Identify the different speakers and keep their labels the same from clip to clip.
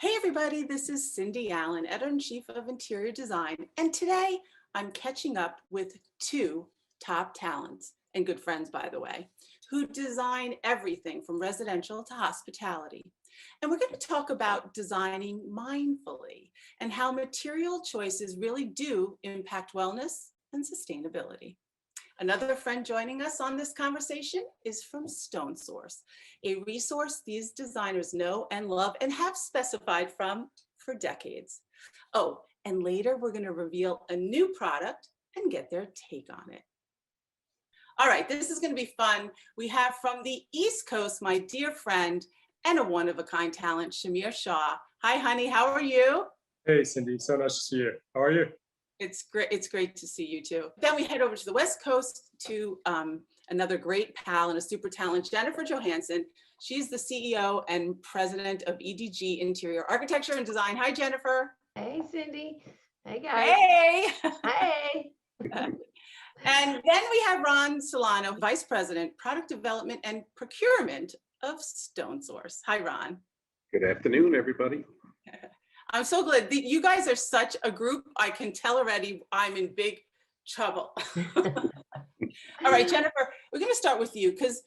Speaker 1: Hey everybody, this is Cindy Allen, Editor-in-Chief of Interior Design, and today I'm catching up with two top talents, and good friends by the way, who design everything from residential to hospitality. And we're going to talk about designing mindfully and how material choices really do impact wellness and sustainability. Another friend joining us on this conversation is from StoneSource, a resource these designers know and love and have specified from for decades. Oh, and later we're going to reveal a new product and get their take on it. All right, this is going to be fun. We have from the East Coast, my dear friend and a one-of-a-kind talent, Shamir Shah. Hi, honey, how are you?
Speaker 2: Hey, Cindy, so nice to see you. How are you?
Speaker 1: It's great to see you too. Then we head over to the West Coast to another great pal and a super talent, Jennifer Johansson. She's the CEO and president of EDG Interior Architecture and Design. Hi, Jennifer.
Speaker 3: Hey, Cindy. Hey, guys.
Speaker 1: Hey.
Speaker 3: Hey.
Speaker 1: And then we have Ron Solano, Vice President, Product Development and Procurement of StoneSource. Hi, Ron.
Speaker 4: Good afternoon, everybody.
Speaker 1: I'm so glad that you guys are such a group. I can tell already I'm in big trouble. All right, Jennifer, we're going to start with you because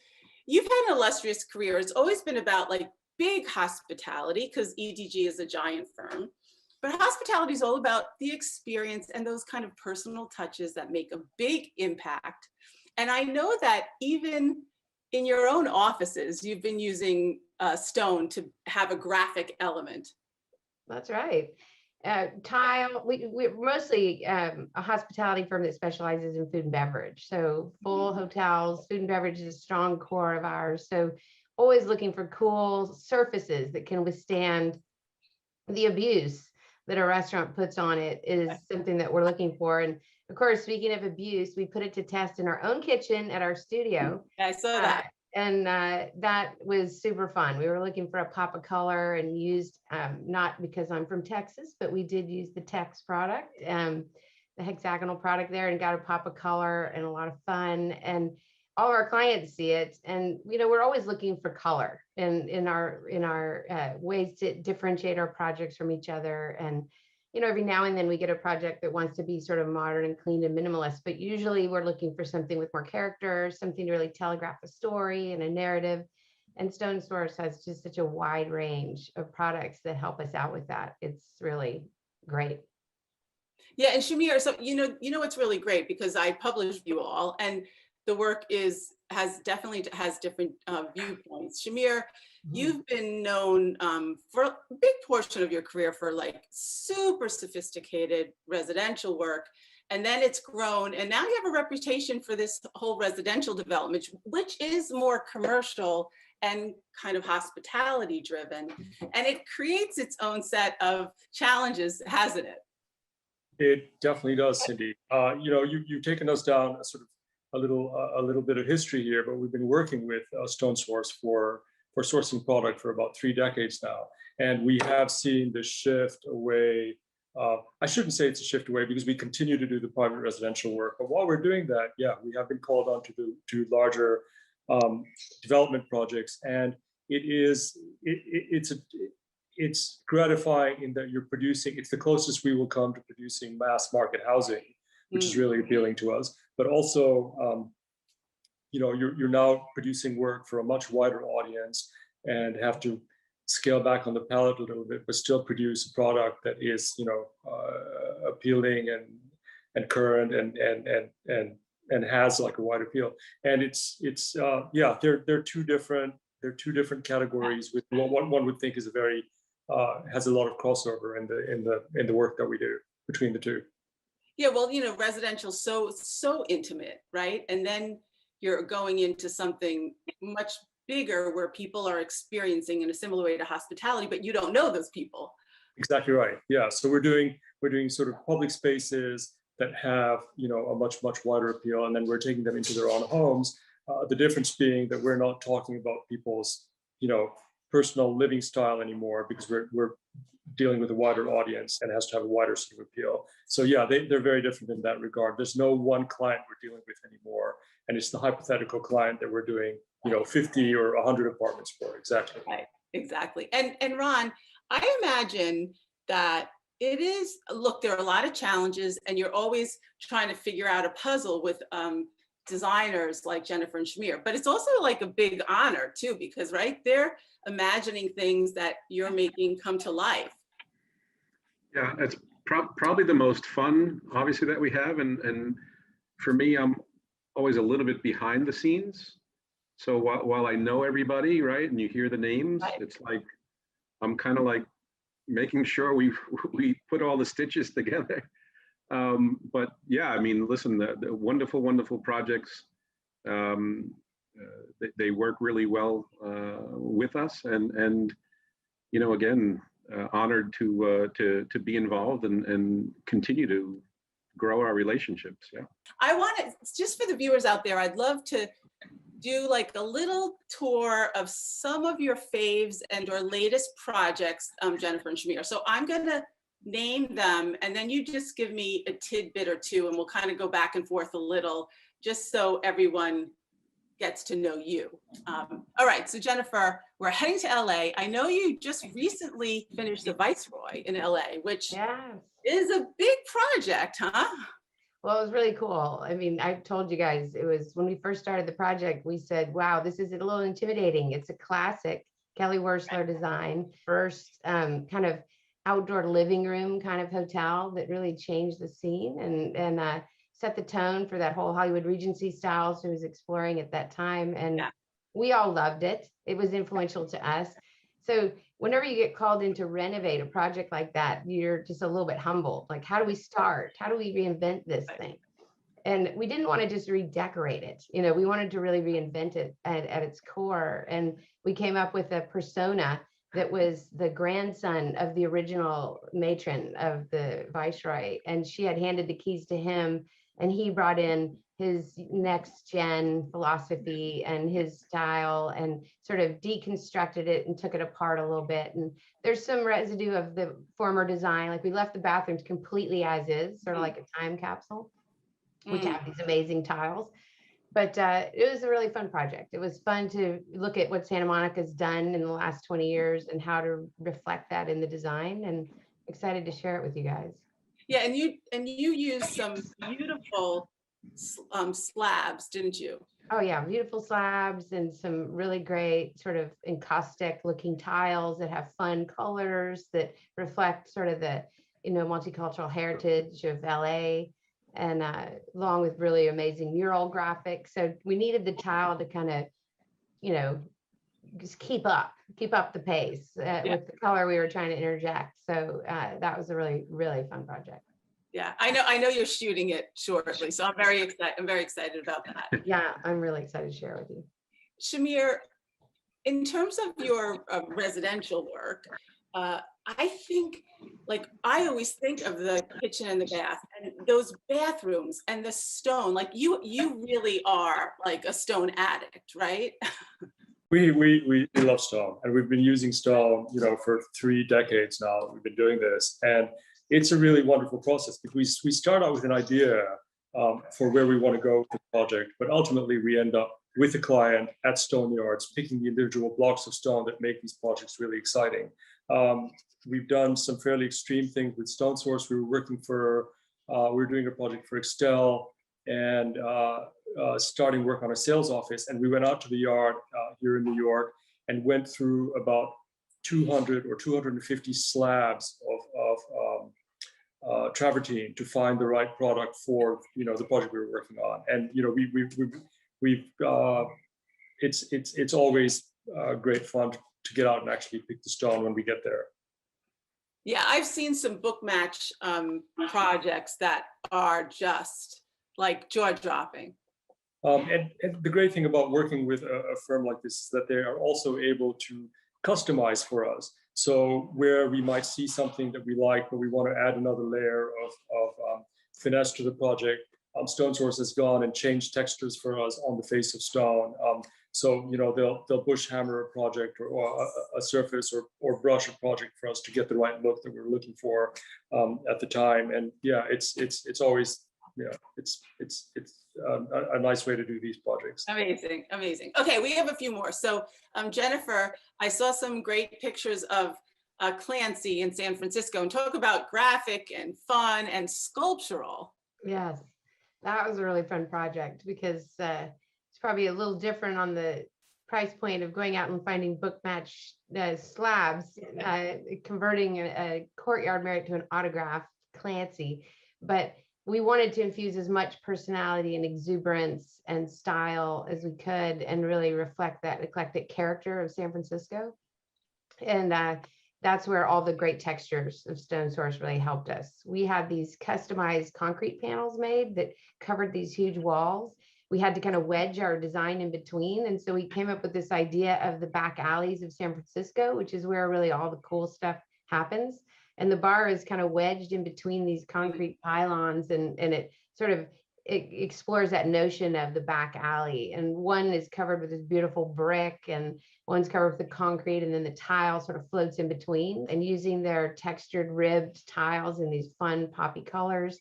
Speaker 1: you've had an illustrious career. It's always been about like big hospitality because EDG is a giant firm. But hospitality is all about the experience and those kind of personal touches that make a big impact. And I know that even in your own offices, you've been using stone to have a graphic element.
Speaker 3: That's right. Tile, we're mostly a hospitality firm that specializes in food and beverage. So full hotels, food and beverage is a strong core of ours. So always looking for cool surfaces that can withstand the abuse that a restaurant puts on it is something that we're looking for. And of course, speaking of abuse, we put it to test in our own kitchen at our studio.
Speaker 1: I saw that.
Speaker 3: And that was super fun. We were looking for a pop of color and used, not because I'm from Texas, but we did use the Tex product, the hexagonal product there, and got a pop of color and a lot of fun. And all our clients see it. And, you know, we're always looking for color in our ways to differentiate our projects from each other. And, you know, every now and then we get a project that wants to be sort of modern and clean and minimalist, but usually we're looking for something with more character, something to really telegraph a story and a narrative. And StoneSource has just such a wide range of products that help us out with that. It's really great.
Speaker 1: Yeah, and Shamir, so you know what's really great because I published you all, and the work has different viewpoints. Shamir, you've been known for a big portion of your career for like super sophisticated residential work, and then it's grown, and now you have a reputation for this whole residential development, which is more commercial and kind of hospitality driven, and it creates its own set of challenges, hasn't it?
Speaker 2: It definitely does, Cindy. You know, you've taken us down a sort of a little bit of history here, but we've been working with StoneSource for sourcing product for about 3 decades now, and we have seen the shift away. I shouldn't say it's a shift away because we continue to do the private residential work, but while we're doing that, yeah, we have been called on to larger development projects, and it's gratifying in that you're producing. It's the closest we will come to producing mass market housing, which is really appealing to us. But also, you know, you're now producing work for a much wider audience and have to scale back on the palette a little bit, but still produce a product that is, you know, appealing and current and has like a wide appeal. And yeah, they're two different categories with what one would think is a very has a lot of crossover in the work that we do between the two.
Speaker 1: Yeah, well, you know, residential so intimate, right? And then you're going into something much bigger where people are experiencing in a similar way to hospitality, but you don't know those people.
Speaker 2: Exactly right. Yeah. So we're doing sort of public spaces that have, you know, a much wider appeal, and then we're taking them into their own homes. The difference being that we're not talking about people's, you know, personal living style anymore, because we're dealing with a wider audience and has to have a wider sort of appeal. So yeah, they're very different in that regard. There's no one client we're dealing with anymore, and it's the hypothetical client that we're doing, you know, 50 or 100 apartments for. Exactly.
Speaker 1: Right. Exactly. And Ron, I imagine that it is, look, there are a lot of challenges and you're always trying to figure out a puzzle with designers like Jennifer and Shamir, but it's also like a big honor too, because right, they're imagining things that you're making come to life.
Speaker 4: Yeah, it's probably the most fun, obviously, that we have. And for me, I'm always a little bit behind the scenes. So while I know everybody, right, and you hear the names,
Speaker 1: Right.
Speaker 4: it's like, I'm kind of like making sure we put all the stitches together. But yeah, I mean, listen, the wonderful, wonderful projects, they work really well with us, and you know, again, honored to be involved and continue to grow our relationships. Yeah.
Speaker 1: I want to, just for the viewers out there, I'd love to do like a little tour of some of your faves and or latest projects, Jennifer and Shamir. So I'm gonna name them and then you just give me a tidbit or two and we'll kind of go back and forth a little, just so everyone gets to know you. All right, so Jennifer, we're heading to LA. I know you just recently finished the Viceroy in LA, which is a big project, huh?
Speaker 3: Well, it was really cool. I mean, I told you guys, it was when we first started the project, we said, wow, this is a little intimidating. It's a classic Kelly Wearstler design, first kind of outdoor living room kind of hotel that really changed the scene and set the tone for that whole Hollywood Regency style. So it was exploring at that time. And we all loved it. It was influential to us. So whenever you get called in to renovate a project like that, you're just a little bit humbled. Like, how do we start? How do we reinvent this thing? And we didn't want to just redecorate it. You know, we wanted to really reinvent it at its core. And we came up with a persona that was the grandson of the original matron of the Viceroy. And she had handed the keys to him and he brought in his next gen philosophy and his style and sort of deconstructed it and took it apart a little bit. And there's some residue of the former design. Like we left the bathrooms completely as is, sort of like a time capsule, which have these amazing tiles. But it was a really fun project. It was fun to look at what Santa Monica's done in the last 20 years and how to reflect that in the design, and excited to share it with you guys.
Speaker 1: Yeah, and you used some beautiful slabs, didn't you?
Speaker 3: Oh yeah, beautiful slabs and some really great sort of encaustic looking tiles that have fun colors that reflect sort of the, you know, multicultural heritage of LA, and along with really amazing mural graphics. So we needed the tile to kind of, you know, just keep up the pace with the color we were trying to interject. So that was a really, really fun project.
Speaker 1: Yeah, I know you're shooting it shortly, so I'm very excited about that.
Speaker 3: Yeah, I'm really excited to share with you.
Speaker 1: Shamir, in terms of your residential work, I think, like, I always think of the kitchen and the bath and those bathrooms and the stone, like you really are like a stone addict, right?
Speaker 2: We love stone, and we've been using stone, you know, for 3 decades now. We've been doing this, and it's a really wonderful process because we start out with an idea for where we want to go with the project, but ultimately we end up with the client at stone yards, picking the individual blocks of stone that make these projects really exciting. We've done some fairly extreme things with Stone Source. We were doing a project for Excel and starting work on a sales office. And we went out to the yard here in New York and went through about 200 or 250 slabs of travertine to find the right product for, you know, the project we were working on. And, you know, it's always great fun to get out and actually pick the stone when we get there.
Speaker 1: Yeah, I've seen some book match projects that are just like jaw-dropping.
Speaker 2: And the great thing about working with a firm like this is that they are also able to customize for us. So where we might see something that we like, but we want to add another layer of finesse to the project, Stone Source has gone and changed textures for us on the face of stone. So, you know, they'll bush hammer a project or a surface or brush a project for us to get the right look that we're looking for at the time. And yeah, it's always, yeah, it's a nice way to do these projects.
Speaker 1: Amazing, amazing. Okay, we have a few more. So Jennifer, I saw some great pictures of Clancy in San Francisco and talk about graphic and fun and sculptural.
Speaker 3: Yes, that was a really fun project because it's probably a little different on the price point of going out and finding book match slabs, converting a courtyard merit to an autograph Clancy. But we wanted to infuse as much personality and exuberance and style as we could and really reflect that eclectic character of San Francisco. And that's where all the great textures of Stone Source really helped us. We had these customized concrete panels made that covered these huge walls. We had to kind of wedge our design in between. And so we came up with this idea of the back alleys of San Francisco, which is where really all the cool stuff happens. And the bar is kind of wedged in between these concrete pylons, and it sort of it explores that notion of the back alley. And one is covered with this beautiful brick, and one's covered with the concrete, and then the tile sort of floats in between. And using their textured ribbed tiles in these fun poppy colors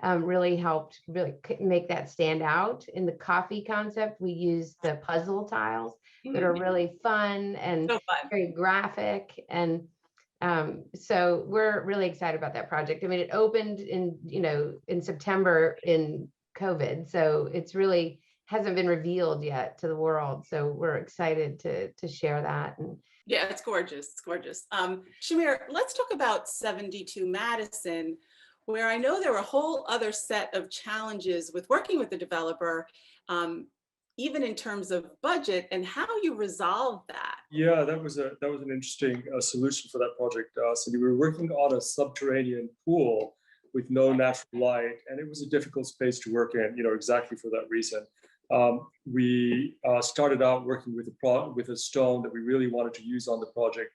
Speaker 3: really helped really make that stand out. In the coffee concept, we used the puzzle tiles that are really fun and
Speaker 1: So fun.
Speaker 3: very graphic. And so we're really excited about that project. I mean, it opened in September in COVID, so it's really hasn't been revealed yet to the world. So we're excited to share that. And
Speaker 1: yeah, it's gorgeous. It's gorgeous. Shamir, let's talk about 72 Madison, where I know there were a whole other set of challenges with working with the developer, even in terms of budget and how you resolved that.
Speaker 2: Yeah, that was an interesting solution for that project. So we were working on a subterranean pool with no natural light, and it was a difficult space to work in, exactly for that reason. We started out working with a stone that we really wanted to use on the project,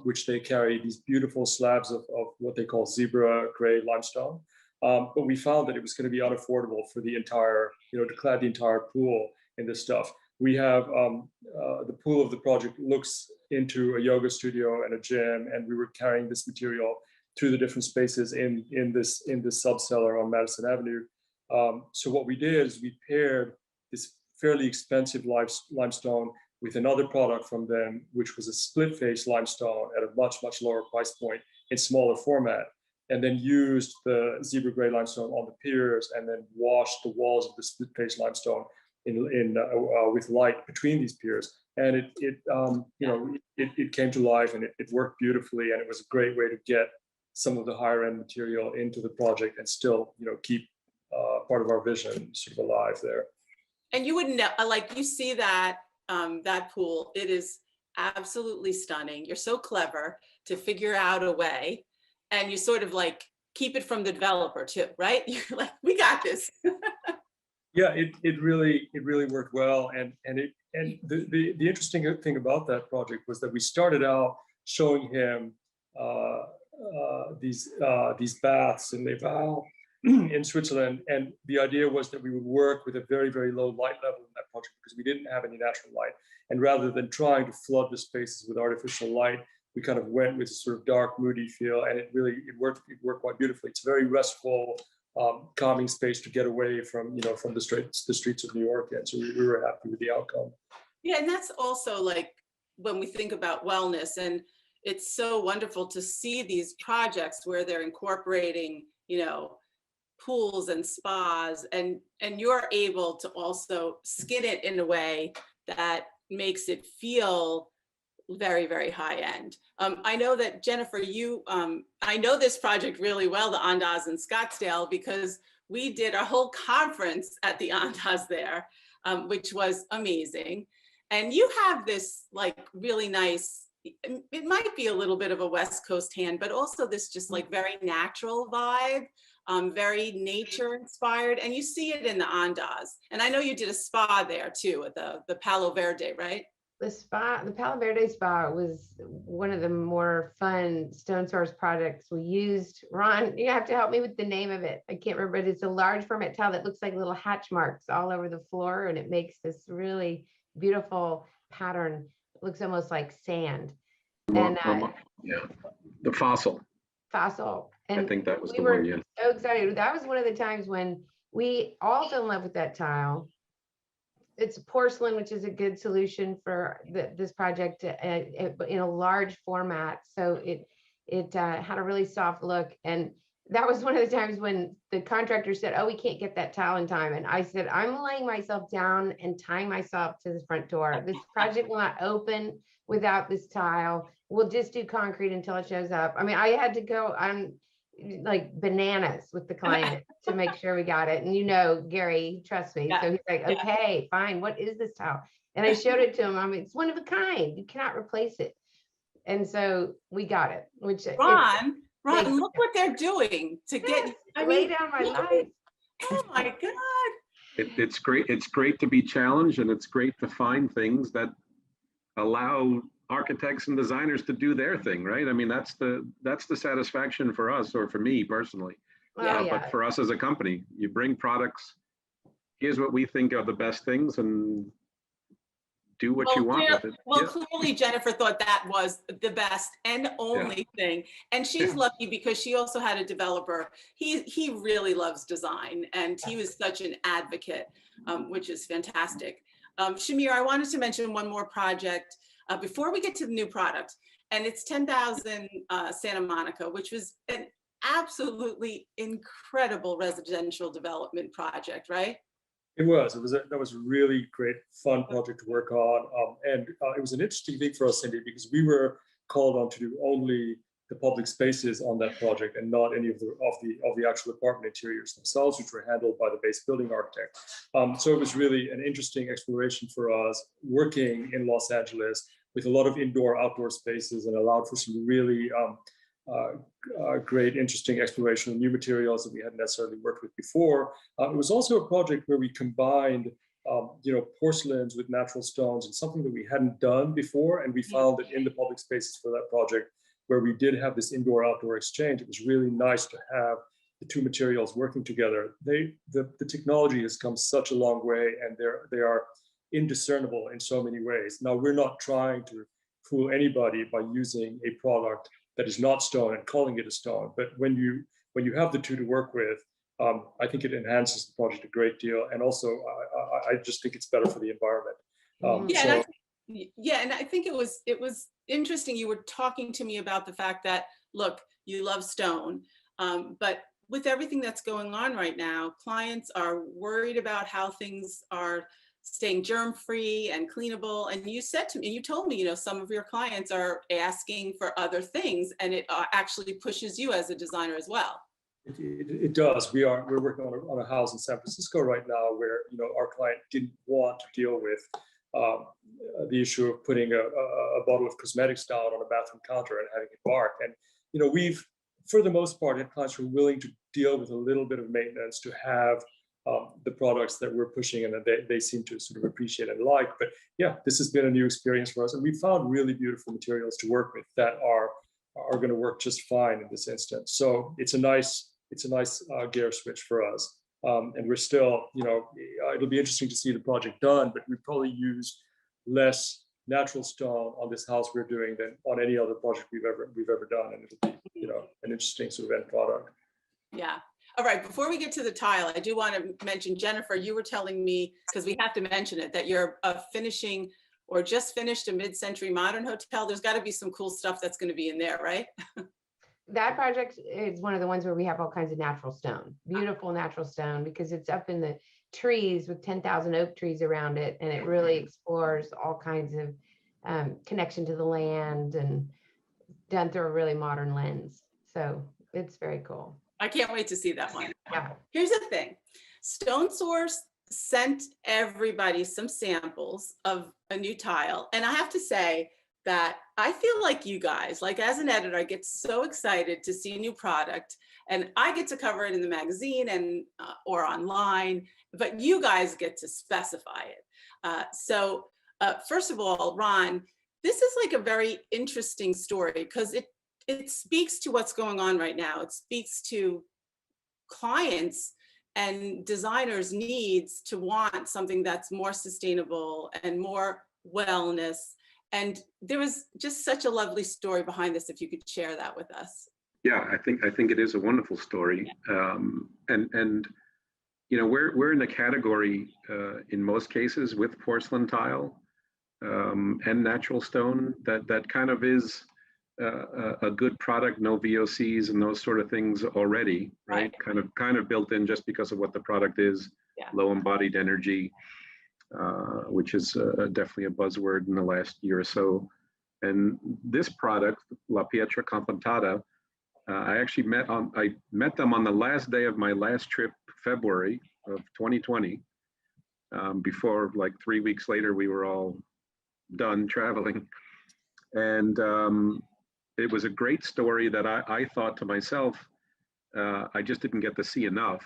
Speaker 2: which they carry these beautiful slabs of what they call zebra gray limestone. But we found that it was going to be unaffordable for the entire, to clad the entire pool in this stuff. We have the pool of the project looks into a yoga studio and a gym, and we were carrying this material through the different spaces in this sub-cellar on Madison Avenue. So what we did is we paired this fairly expensive limestone with another product from them, which was a split face limestone at a much lower price point in smaller format, and then used the zebra gray limestone on the piers, and then washed the walls of the split face limestone with light between these piers, and it came to life, and it worked beautifully, and it was a great way to get some of the higher end material into the project and still keep part of our vision sort of alive there.
Speaker 1: And you wouldn't know, like, you see that that pool, it is absolutely stunning. You're so clever to figure out a way, and you sort of like keep it from the developer too, right? You're like, we got this.
Speaker 2: Yeah, it really worked well, and the interesting thing about that project was that we started out showing him these baths in Les Valles in Switzerland, and the idea was that we would work with a very low light level in that project because we didn't have any natural light, and rather than trying to flood the spaces with artificial light, we kind of went with a sort of dark, moody feel, and it worked quite beautifully. It's a very restful, calming space to get away from the streets of New York, and so we were happy with the outcome.
Speaker 1: Yeah, and that's also like when we think about wellness, and it's so wonderful to see these projects where they're incorporating, pools and spas, and you're able to also skin it in a way that makes it feel very high end. I know that Jennifer, I know this project really well, the Andaz in Scottsdale, because we did a whole conference at the Andaz there, which was amazing. And you have this like really nice, it might be a little bit of a West Coast hand, but also this just like very natural vibe, very nature inspired, and you see it in the Andaz. And I know you did a spa there too, at the Palo Verde, right?
Speaker 3: The Palo Verde spa was one of the more fun Stone Source projects we used. Ron, you have to help me with the name of it. I can't remember, but it's a large format tile that looks like little hatch marks all over the floor, and it makes this really beautiful pattern. It looks almost like sand. And
Speaker 4: yeah, the fossil.
Speaker 3: And
Speaker 4: I think that was
Speaker 3: we
Speaker 4: the
Speaker 3: were
Speaker 4: one, yeah.
Speaker 3: so excited. That was one of the times when we all fell in love with that tile. it's porcelain, which is a good solution for this project in a large format. So it had a really soft look. And that was one of the times when the contractor said, oh, we can't get that tile in time. And I said, I'm laying myself down and tying myself to the front door. This project will not open without this tile. We'll just do concrete until it shows up. I mean, I had to go on like bananas with the client to make sure we got it. And you know, Gary, trust me.
Speaker 1: Yeah.
Speaker 3: So he's like, okay, fine. What is this tile? And I showed it to him. I mean, it's one of a kind. You cannot replace it. And so we got it, which
Speaker 1: Ron, look what they're doing to get, I
Speaker 3: lay
Speaker 1: mean,
Speaker 3: down my life.
Speaker 1: oh my God.
Speaker 4: It's great. It's great to be challenged, and it's great to find things that allow architects and designers to do their thing, right? I mean, that's the satisfaction for us, or for me personally.
Speaker 3: Oh, yeah.
Speaker 4: But for us as a company, you bring products, here's what we think are the best things, and do what you want with it.
Speaker 1: Well, clearly Jennifer thought that was the best and only thing. And she's lucky because she also had a developer. He really loves design, and he was such an advocate, which is fantastic. Shamir, I wanted to mention one more project before we get to the new product, and it's 10,000 Santa Monica, which was an absolutely incredible residential development project, right?
Speaker 2: It was a really great, fun project to work on. And it was an interesting thing for us, Cindy, because we were called on to do only the public spaces on that project and not any of the actual apartment interiors themselves, which were handled by the base building architect. So it was really an interesting exploration for us working in Los Angeles with a lot of indoor-outdoor spaces, and allowed for some really great, interesting exploration of new materials that we hadn't necessarily worked with before. It was also a project where we combined, porcelains with natural stones, and something that we hadn't done before. And we found that in the public spaces for that project, where we did have this indoor-outdoor exchange, it was really nice to have the two materials working together. The technology has come such a long way, and they are indiscernible in so many ways. Now, we're not trying to fool anybody by using a product that is not stone and calling it a stone. But when you have the two to work with, I think it enhances the project a great deal. And also, I just think it's better for the environment.
Speaker 1: And I think it was interesting. You were talking to me about the fact that, look, you love stone, but with everything that's going on right now, clients are worried about how things are staying germ-free and cleanable. And you said to me, you told me, some of your clients are asking for other things, and it actually pushes you as a designer as well.
Speaker 2: It does. We're working on a house in San Francisco right now where our client didn't want to deal with the issue of putting a bottle of cosmetics down on a bathroom counter and having it bark. And we've, for the most part, had clients who are willing to deal with a little bit of maintenance to have the products that we're pushing, and that they seem to sort of appreciate and like. But yeah, this has been a new experience for us, and we found really beautiful materials to work with that are going to work just fine in this instance. So it's a nice gear switch for us. And we're still, it'll be interesting to see the project done, but we probably use less natural stone on this house we're doing than on any other project we've ever done, and it'll be, an interesting sort of end product.
Speaker 1: Yeah. All right, before we get to the tile, I do want to mention, Jennifer, you were telling me, because we have to mention it, that you're finishing or just finished a mid-century modern hotel. There's got to be some cool stuff that's going to be in there, right?
Speaker 3: That project is one of the ones where we have all kinds of natural stone, beautiful natural stone, because it's up in the trees with 10,000 oak trees around it. And it really explores all kinds of connection to the land and done through a really modern lens. So it's very cool.
Speaker 1: I can't wait to see that one.
Speaker 3: Yeah.
Speaker 1: Here's the thing. Stone Source sent everybody some samples of a new tile. And I have to say that I feel like you guys, like as an editor, I get so excited to see a new product, and I get to cover it in the magazine and or online, but you guys get to specify it. So first of all, Ron, this is like a very interesting story because it speaks to what's going on right now. It speaks to clients and designers' needs to want something that's more sustainable and more wellness. And there was just such a lovely story behind this, if you could share that with us.
Speaker 4: Yeah, I think it is a wonderful story. And we're in a category in most cases with porcelain tile and natural stone that kind of is a good product, no VOCs and those sort of things already, right? Kind of built in just because of what the product is, low embodied energy, which is definitely a buzzword in the last year or so. And this product, La Pietra Compactata, I actually met them on the last day of my last trip, February of 2020. Before, like 3 weeks later, we were all done traveling, and it was a great story that I thought to myself, I just didn't get to see enough.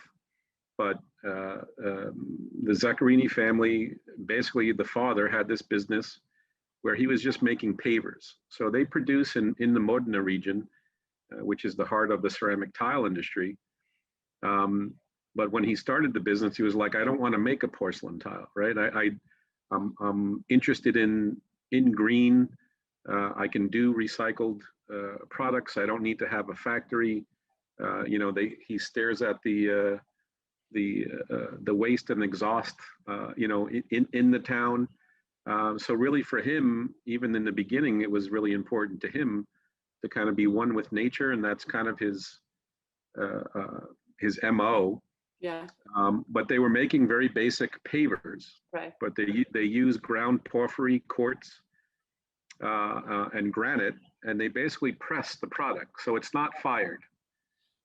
Speaker 4: But the Jaccarino family, basically the father had this business where he was just making pavers. So they produce in the Modena region, which is the heart of the ceramic tile industry. But when he started the business, he was like, I don't want to make a porcelain tile, right? I'm interested in green. I can do recycled products. I don't need to have a factory. He stares at the waste and exhaust, in the town. So really for him, even in the beginning, it was really important to him to kind of be one with nature, and that's kind of his MO.
Speaker 1: Yeah.
Speaker 4: But they were making very basic pavers.
Speaker 1: Right.
Speaker 4: But they use ground porphyry, quartz, and granite, and they basically press the product, so it's not fired,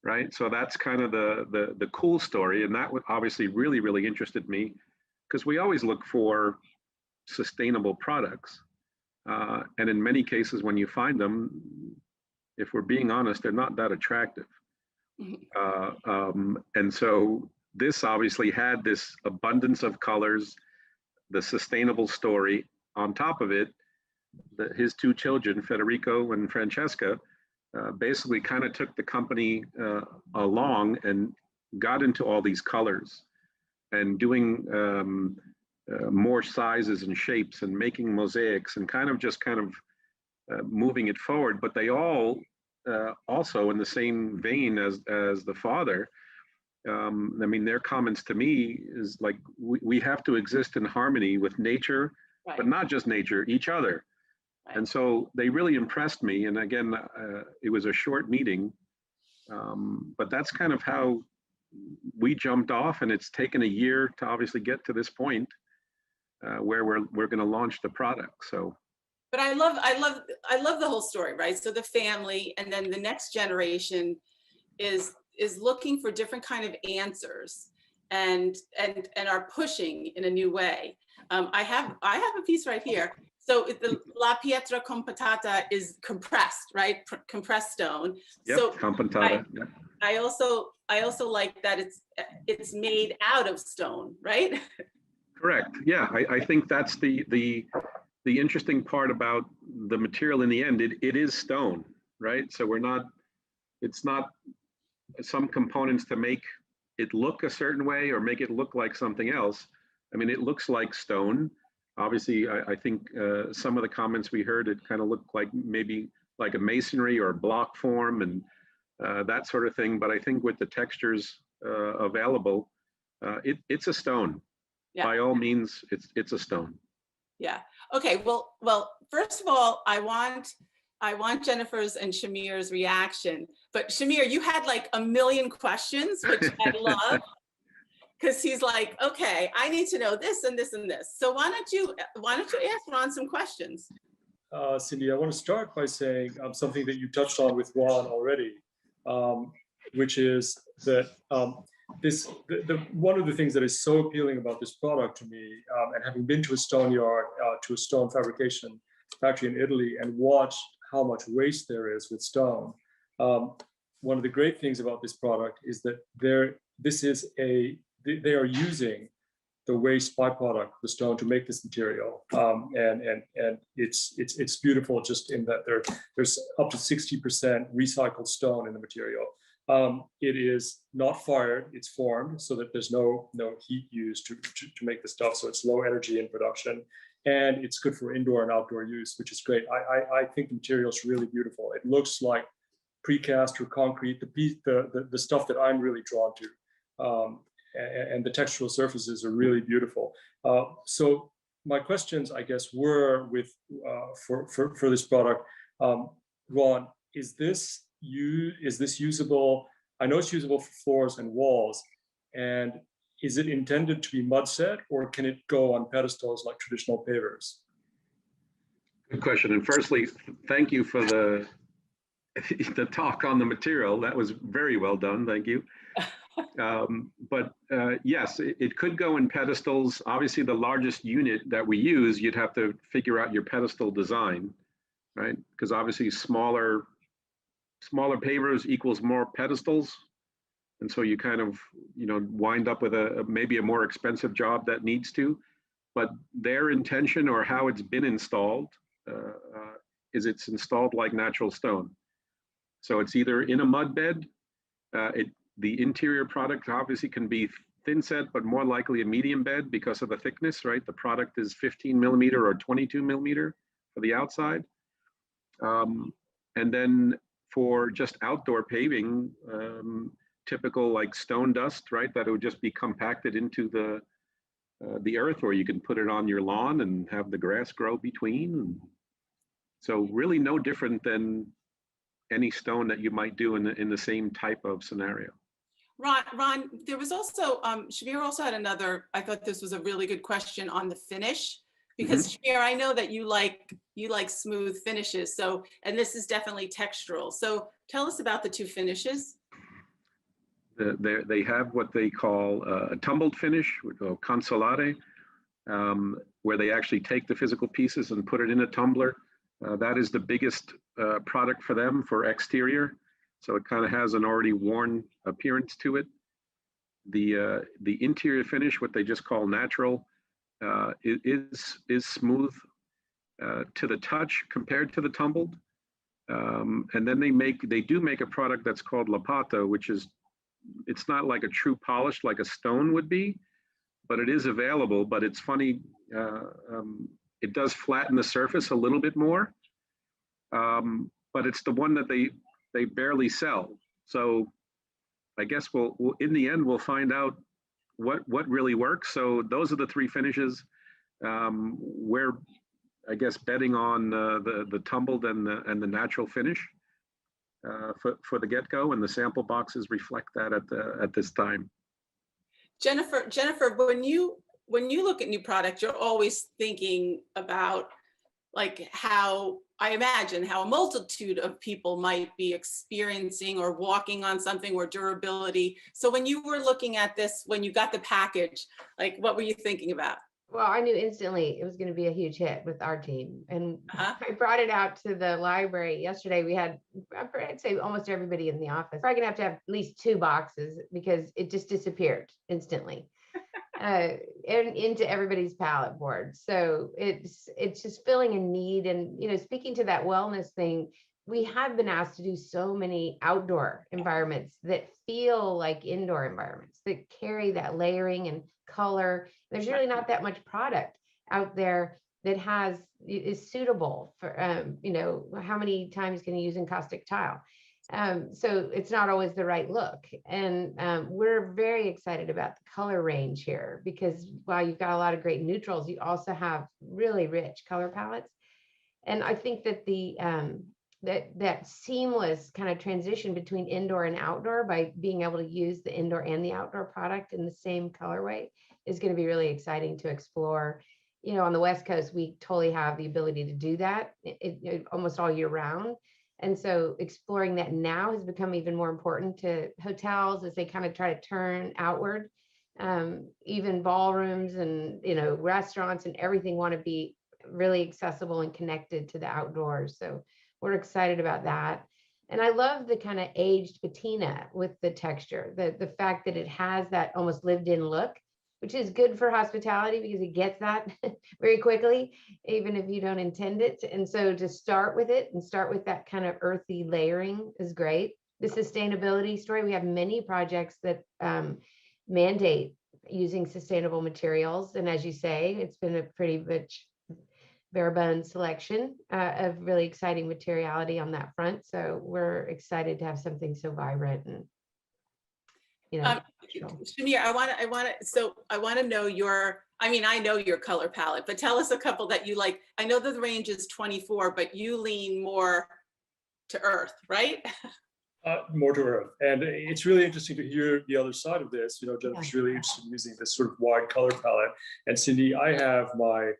Speaker 4: right? So that's kind of the cool story, and that obviously really interested me, because we always look for sustainable products, and in many cases when you find them, if we're being honest, they're not that attractive. And so this obviously had this abundance of colors, the sustainable story. On top of it, his two children, Federico and Francesca, basically kind of took the company along and got into all these colors and doing more sizes and shapes and making mosaics and kind of moving it forward. But they all also, in the same vein as the father, their comments to me is like, we have to exist in harmony with nature, right, but not just nature, each other. Right. And so they really impressed me. And again, it was a short meeting, but that's kind of how we jumped off, and it's taken a year to obviously get to this point where we're going to launch the product. So.
Speaker 1: But I love the whole story, right? So the family, and then the next generation is looking for different kind of answers and are pushing in a new way. I have a piece right here. So the La Pietra Compactata is compressed, right? Compressed stone.
Speaker 4: Yep,
Speaker 1: so
Speaker 4: compactata. Yep.
Speaker 1: I also like that it's made out of stone, right?
Speaker 4: Correct. Yeah, I think that's the interesting part about the material in the end. It is stone, right? So it's not some components to make it look a certain way or make it look like something else. I mean, it looks like stone. Obviously, I think some of the comments we heard, it kind of looked like maybe like a masonry or a block form and that sort of thing. But I think with the textures available, it's a stone. Yeah. By all means, it's a stone.
Speaker 1: Yeah. Okay. Well. First of all, I want Jennifer's and Shamir's reaction. But Shamir, you had like a million questions, which I love, because he's like, okay, I need to know this and this and this. So why don't you ask Ron some questions?
Speaker 2: Cindy, I want to start by saying something that you touched on with Ron already, which is that one of the things that is so appealing about this product to me, and having been to a stone yard, to a stone fabrication factory in Italy, and watched how much waste there is with stone, one of the great things about this product is that they are using the waste byproduct, the stone, to make this material, and it's beautiful just in that there's up to 60% recycled stone in the material. It is not fired, it's formed so that there's no heat used to make the stuff, so it's low energy in production, and it's good for indoor and outdoor use, which is great. I think the material is really beautiful. It looks like precast or concrete, the stuff that I'm really drawn to. and the textural surfaces are really beautiful. So my questions, I guess, were with for this product. Ron, is this usable? I know it's usable for floors and walls, and is it intended to be mud set, or can it go on pedestals like traditional pavers?
Speaker 4: Good question. And firstly, thank you for the talk on the material. That was very well done. Thank you. But yes, it could go in pedestals. Obviously, the largest unit that we use, you'd have to figure out your pedestal design, right? Because obviously smaller pavers equals more pedestals. And so you kind of, wind up with maybe a more expensive job that needs to. But their intention, or how it's been installed, is it's installed like natural stone. So it's either in a mud bed. The interior product obviously can be thin set, but more likely a medium bed because of the thickness, right? The product is 15 millimeter or 22 millimeter for the outside. And then for just outdoor paving, typical like stone dust, right? That would just be compacted into the earth, or you can put it on your lawn and have the grass grow between. So really no different than any stone that you might do in the same type of scenario.
Speaker 1: Ron, there was also, Shamir also had another, I thought this was a really good question on the finish, because Shamir, I know that you like smooth finishes. So, and this is definitely textural. So tell us about the two finishes.
Speaker 4: They have what they call a tumbled finish, or consolare, where they actually take the physical pieces and put it in a tumbler. That is the biggest product for them for exterior. So it kind of has an already worn appearance to it. The interior finish, what they just call natural, is smooth to the touch compared to the tumbled. And then they do make a product that's called lapata, which is, it's not like a true polish like a stone would be, but it is available. But it's funny, it does flatten the surface a little bit more, but it's the one that they barely sell. So I guess we'll in the end we'll find out what really works. So those are the three finishes. We're, I guess, betting on the tumbled and the natural finish for the get-go, and the sample boxes reflect that at this time.
Speaker 1: Jennifer, when you look at new products, you're always thinking about like how, I imagine, how a multitude of people might be experiencing or walking on something, or durability. So when you were looking at this, when you got the package, like what were you thinking about?
Speaker 3: Well, I knew instantly it was going to be a huge hit with our team. And I brought it out to the library yesterday. We had, I'd say, almost everybody in the office. Probably gonna have to have at least 2 boxes because it just disappeared instantly. And into everybody's pallet board. So it's just filling a need. And, speaking to that wellness thing, we have been asked to do so many outdoor environments that feel like indoor environments, that carry that layering and color. There's really not that much product out there that is suitable for, how many times can you use encaustic tile? So it's not always the right look. And we're very excited about the color range here, because while you've got a lot of great neutrals, you also have really rich color palettes. And I think that that seamless kind of transition between indoor and outdoor, by being able to use the indoor and the outdoor product in the same colorway, is going to be really exciting to explore. On the West Coast, we totally have the ability to do that almost all year round. And so exploring that now has become even more important to hotels as they kind of try to turn outward. Even ballrooms and, restaurants and everything want to be really accessible and connected to the outdoors. So we're excited about that. And I love the kind of aged patina with the texture, the fact that it has that almost lived in look, which is good for hospitality because it gets that very quickly, even if you don't intend it. And so to start with it and start with that kind of earthy layering is great. The sustainability story, we have many projects that mandate using sustainable materials. And as you say, it's been a pretty rich bare bones selection of really exciting materiality on that front. So we're excited to have something so vibrant. you know.
Speaker 1: Shamir, I want to know your, I mean, I know your color palette, but tell us a couple that you like. I know that the range is 24, but you lean more to earth, right?
Speaker 2: More to earth. And it's really interesting to hear the other side of this. You know, Jennifer's really interested in using this sort of wide color palette. And Cindy, I have my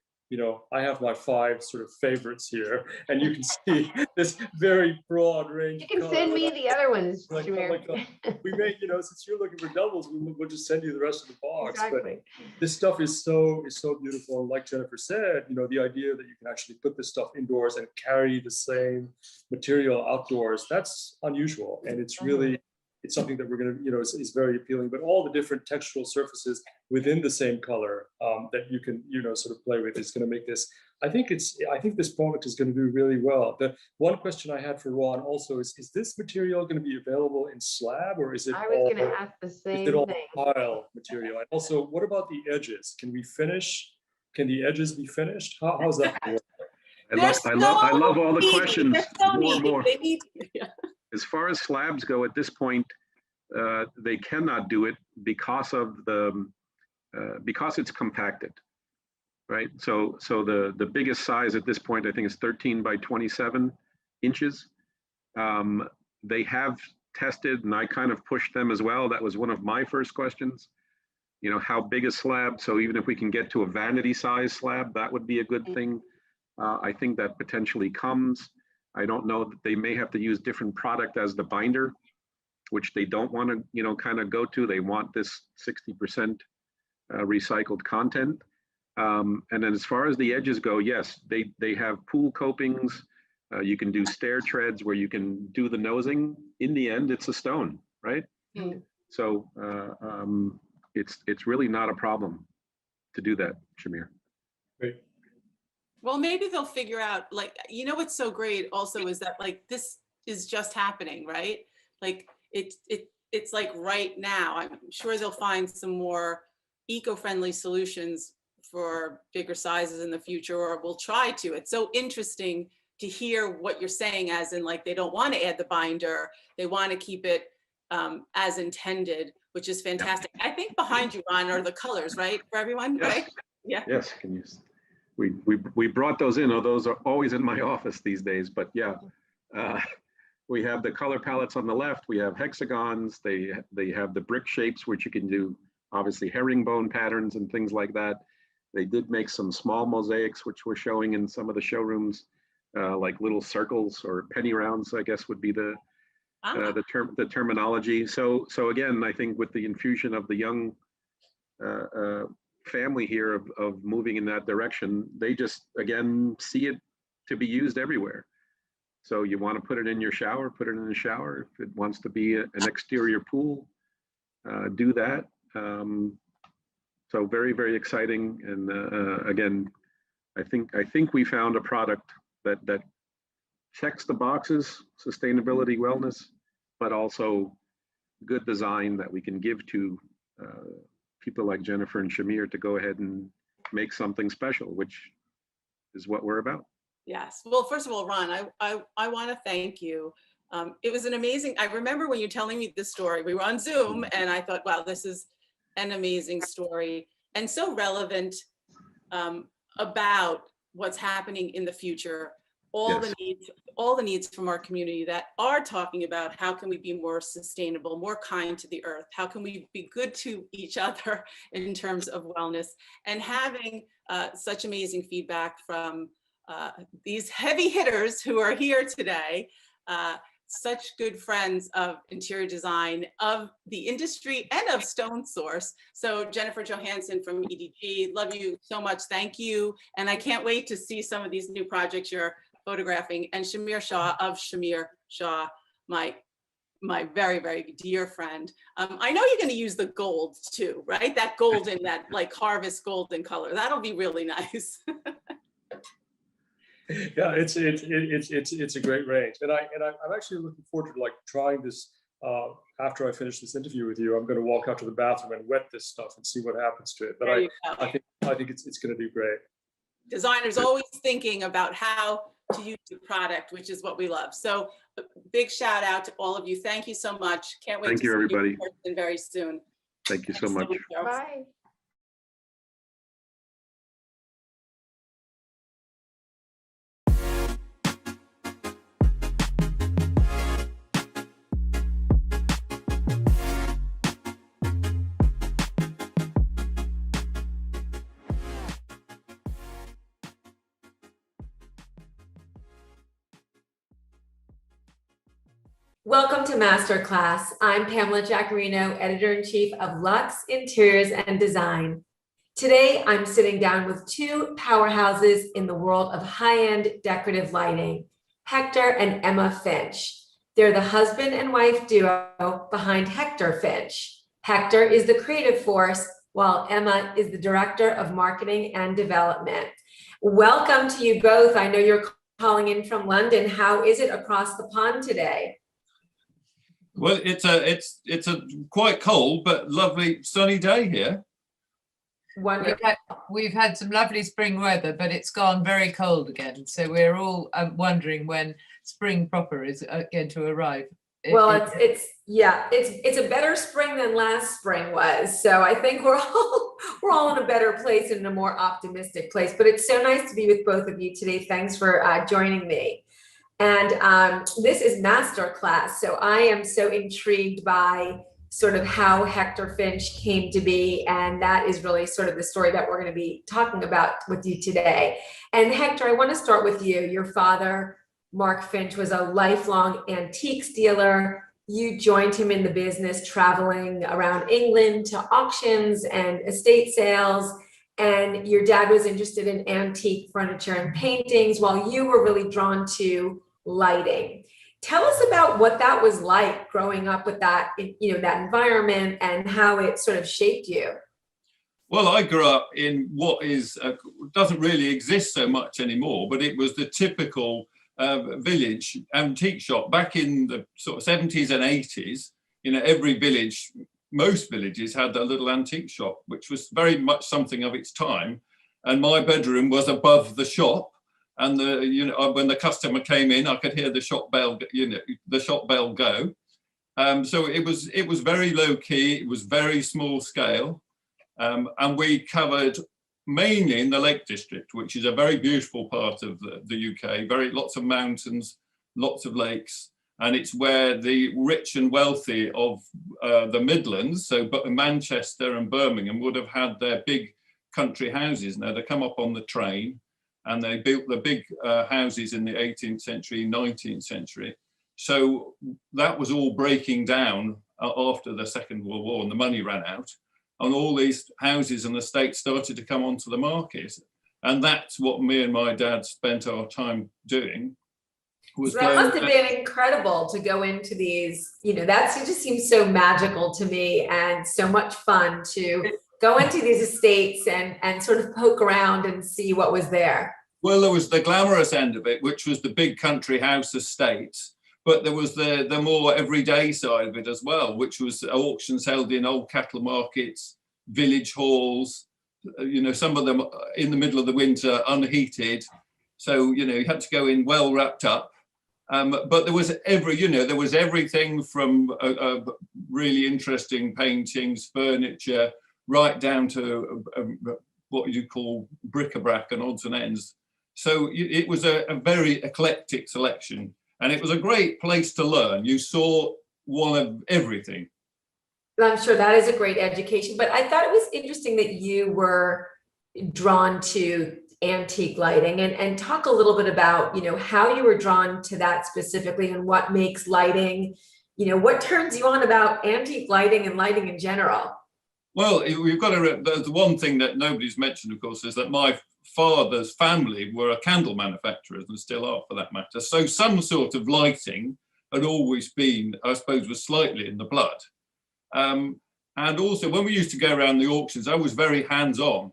Speaker 2: 5 sort of favorites here, and you can see this very broad range.
Speaker 3: You can send me the other ones,
Speaker 2: like,
Speaker 3: Shamir.
Speaker 2: we may, since you're looking for doubles, we'll just send you the rest of the box.
Speaker 3: Exactly.
Speaker 2: But this stuff is so beautiful. And like Jennifer said, the idea that you can actually put this stuff indoors and carry the same material outdoors, that's unusual. And it's really, it's something that we're going to, is very appealing. But all the different textural surfaces within the same color that you can, sort of play with is going to make this. I think this product is going to do really well. The one question I had for Ron also is this material going to be available in slab, or is it?
Speaker 3: I was going to ask the same
Speaker 2: is it all
Speaker 3: thing.
Speaker 2: tile material? And also, what about the edges? Can the edges be finished? How's that going to work?
Speaker 4: I love all the questions. More.
Speaker 1: Yeah.
Speaker 4: As far as slabs go at this point, they cannot do it because it's compacted, right? So the biggest size at this point, I think, is 13 by 27 inches. They have tested, and I kind of pushed them as well. That was one of my first questions. How big a slab? So even if we can get to a vanity size slab, that would be a good thing. I think that potentially comes. I don't know that they may have to use different product as the binder, which they don't want to, kind of go to. They want this 60% recycled content. And then as far as the edges go, yes, they have pool copings. You can do stair treads where you can do the nosing. In the end, it's a stone, right?
Speaker 1: Mm.
Speaker 4: So it's really not a problem to do that, Shamir.
Speaker 2: Great.
Speaker 1: Well, maybe they'll figure out, what's so great also is that this is just happening, right? It's like right now. I'm sure they'll find some more eco-friendly solutions for bigger sizes in the future, or we'll try to. It's so interesting to hear what you're saying, as in they don't want to add the binder, they want to keep it as intended, which is fantastic. I think behind you, Ron, are the colors, right, for everyone,
Speaker 4: yes.
Speaker 1: right? Yeah.
Speaker 4: Yes, we brought those in. Those are always in my office these days, but yeah. We have the color palettes on the left. We have hexagons. They have the brick shapes, which you can do obviously herringbone patterns and things like that. They did make some small mosaics, which we're showing in some of the showrooms, like little circles or penny rounds, I guess would be the terminology. So again, I think with the infusion of the young family here of moving in that direction, they just again see it to be used everywhere. So you want to put it in your shower, put it in the shower. If it wants to be an exterior pool, do that. So very, very exciting. And again, I think we found a product that checks the boxes: sustainability, wellness, but also good design that we can give to people like Jennifer and Shamir to go ahead and make something special, which is what we're about.
Speaker 1: Yes. Well, first of all, Ron, I want to thank you. It was an amazing, I remember when you're telling me this story, we were on Zoom and I thought, wow, this is an amazing story and so relevant about what's happening in the future. All the needs from our community that are talking about how can we be more sustainable, more kind to the earth? How can we be good to each other in terms of wellness, and having such amazing feedback from these heavy hitters who are here today, such good friends of interior design, of the industry, and of Stone Source. So Jennifer Johansson from EDG, love you so much. Thank you. And I can't wait to see some of these new projects you're photographing. And Shamir Shah of Shamir Shah, my very, very dear friend. I know you're going to use the gold too, right? That golden, that harvest golden color. That'll be really nice.
Speaker 2: Yeah, it's a great range, and I'm actually looking forward to trying this after I finish this interview with you. I'm going to walk out to the bathroom and wet this stuff and see what happens to it. But I think it's going to do great.
Speaker 1: Designers always thinking about how to use the product, which is what we love. So a big shout out to all of you. Thank you so much. Can't wait
Speaker 4: Thank
Speaker 1: to
Speaker 4: you,
Speaker 1: see
Speaker 4: everybody.
Speaker 1: you in person very soon.
Speaker 4: Thank you so
Speaker 1: Thanks
Speaker 4: much.
Speaker 1: Cheryl.
Speaker 3: Bye.
Speaker 5: Welcome to Masterclass. I'm Pam Jaccarino, Editor-in-Chief of Luxe Interiors and Design. Today, I'm sitting down with two powerhouses in the world of high-end decorative lighting, Hector and Emma Finch. They're the husband and wife duo behind Hector Finch. Hector is the creative force, while Emma is the Director of Marketing and Development. Welcome to you both. I know you're calling in from London. How is it across the pond today?
Speaker 6: Well, it's a quite cold but lovely sunny day here.
Speaker 5: Wonderful.
Speaker 7: We've had some lovely spring weather, but it's gone very cold again. So we're all wondering when spring proper is going to arrive.
Speaker 5: Well, it's a better spring than last spring was. So I think we're all in a better place and in a more optimistic place. But it's so nice to be with both of you today. Thanks for joining me. And this is Masterclass. So I am so intrigued by sort of how Hector Finch came to be. And that is really sort of the story that we're going to be talking about with you today. And Hector, I want to start with you. Your father, Mark Finch, was a lifelong antiques dealer. You joined him in the business, traveling around England to auctions and estate sales. And your dad was interested in antique furniture and paintings, while you were really drawn to lighting. Tell us about what that was like growing up with that, that environment, and how it sort of shaped you.
Speaker 6: Well, I grew up in what doesn't really exist so much anymore, but it was the typical village antique shop back in the sort of 70s and 80s. Every village, most villages had a little antique shop, which was very much something of its time. And my bedroom was above the shop. And when the customer came in, I could hear the shop bell, go. So it was very low key. It was very small scale, and we covered mainly in the Lake District, which is a very beautiful part of the UK. Lots of mountains, lots of lakes, and it's where the rich and wealthy of the Midlands, so Manchester and Birmingham, would have had their big country houses. Now they come up on the train. And they built the big houses in the 18th century, 19th century. So that was all breaking down after the Second World War, and the money ran out. And all these houses and estates started to come onto the market. And that's what me and my dad spent our time doing.
Speaker 5: That must have been incredible to go into these, that just seems so magical to me, and so much fun to go into these estates and sort of poke around and see what was there.
Speaker 6: Well, there was the glamorous end of it, which was the big country house estates, but there was the more everyday side of it as well, which was auctions held in old cattle markets, village halls, some of them in the middle of the winter, unheated. So, you had to go in well wrapped up. But there was everything from really interesting paintings, furniture, right down to what you call bric-a-brac and odds and ends. So it was a very eclectic selection, and it was a great place to learn. You saw one of everything.
Speaker 5: I'm sure that is a great education, but I thought it was interesting that you were drawn to antique lighting, and talk a little bit about, how you were drawn to that specifically, and what makes lighting, what turns you on about antique lighting and lighting in general.
Speaker 6: Well, we've got the one thing that nobody's mentioned, of course, is that my father's family were a candle manufacturers, and still are for that matter. So some sort of lighting had always been, I suppose, was slightly in the blood. And also when we used to go around the auctions, I was very hands-on.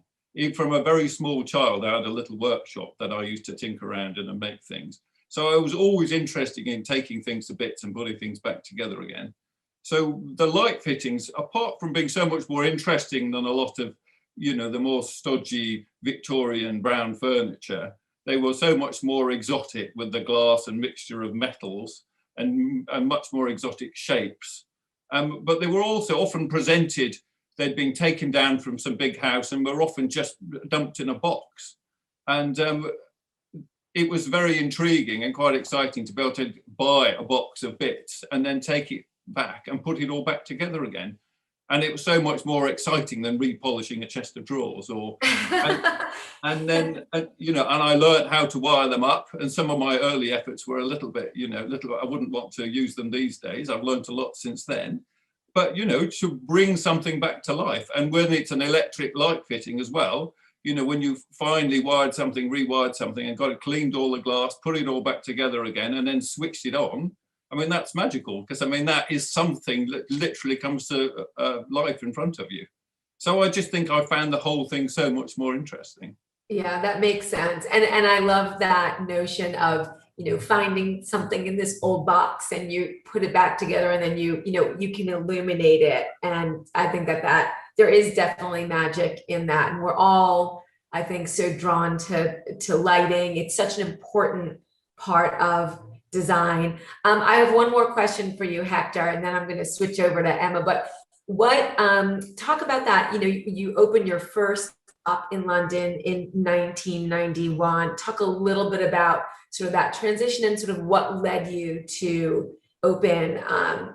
Speaker 6: From a very small child, I had a little workshop that I used to tinker around in and make things. So I was always interested in taking things to bits and putting things back together again. So the light fittings, apart from being so much more interesting than a lot of, the more stodgy Victorian brown furniture, they were so much more exotic with the glass and mixture of metals and much more exotic shapes. But they were also often presented, they'd been taken down from some big house and were often just dumped in a box. And it was very intriguing and quite exciting to be able to buy a box of bits and then take it back and put it all back together again. And it was so much more exciting than repolishing a chest of drawers. And then, you know, and I learned how to wire them up. And some of my early efforts were a little bit, you know, I wouldn't want to use them these days. I've learned a lot since then. But, you know, to bring something back to life. And when it's an electric light fitting as well, you know, when you've finally wired something, rewired something and got it, cleaned all the glass, put it all back together again and then switched it on, I mean, that's magical, because I mean, that is something that literally comes to life in front of you. So I just think I found the whole thing so much more interesting.
Speaker 5: Yeah, that makes sense. And I love that notion of, you know, finding something in this old box and you put it back together and then you know, you can illuminate it. And I think that there is definitely magic in that. And we're all, I think, so drawn to lighting. It's such an important part of design. I have one more question for you, Hector, and then I'm going to switch over to Emma. But what, talk about that, you know, you opened your first shop in London in 1991. Talk a little bit about sort of that transition and sort of what led you to open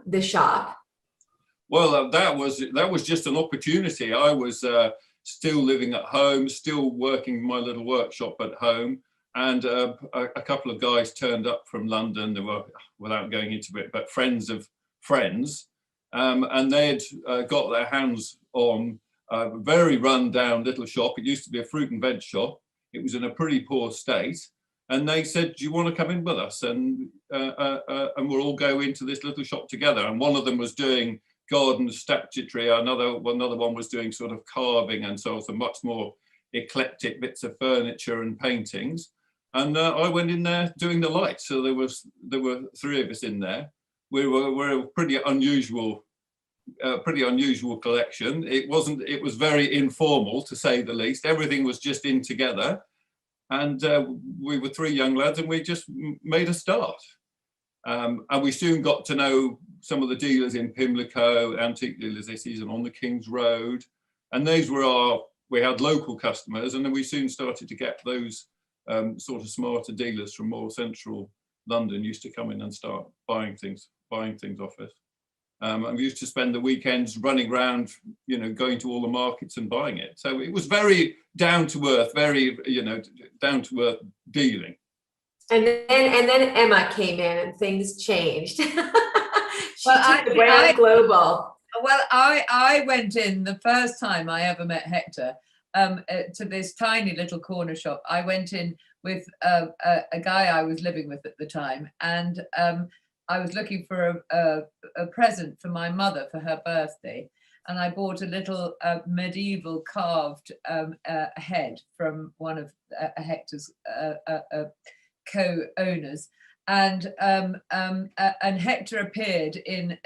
Speaker 5: the shop.
Speaker 6: Well, that was just an opportunity. I was still living at home, still working my little workshop at home. And a couple of guys turned up from London. They were, without going into it, but friends of friends. And they'd got their hands on a very run-down little shop. It used to be a fruit and veg shop. It was in a pretty poor state. And they said, do you want to come in with us? And we'll all go into this little shop together. And one of them was doing garden statuary. Another one was doing sort of carving and so on, so much more eclectic bits of furniture and paintings. And I went in there doing the lights. So there were three of us in there. We're a pretty unusual collection. It was very informal, to say the least. Everything was just in together. And we were three young lads and we just made a start. And we soon got to know some of the dealers in Pimlico, antique dealers this season on the King's Road. And those were we had local customers, and then we soon started to get those sort of smarter dealers from more central London used to come in and start buying things off us. And we used to spend the weekends running around, you know, going to all the markets and buying it. So it was very down to earth, very, you know, down to earth dealing. And
Speaker 5: then Emma came in and things changed. She
Speaker 7: Well,
Speaker 5: took the brand global.
Speaker 7: Well, I went in the first time I ever met Hector to this tiny little corner shop. I went in with a guy I was living with at the time, and I was looking for a present for my mother for her birthday, and I bought a little medieval carved head from one of Hector's co-owners. And Hector appeared in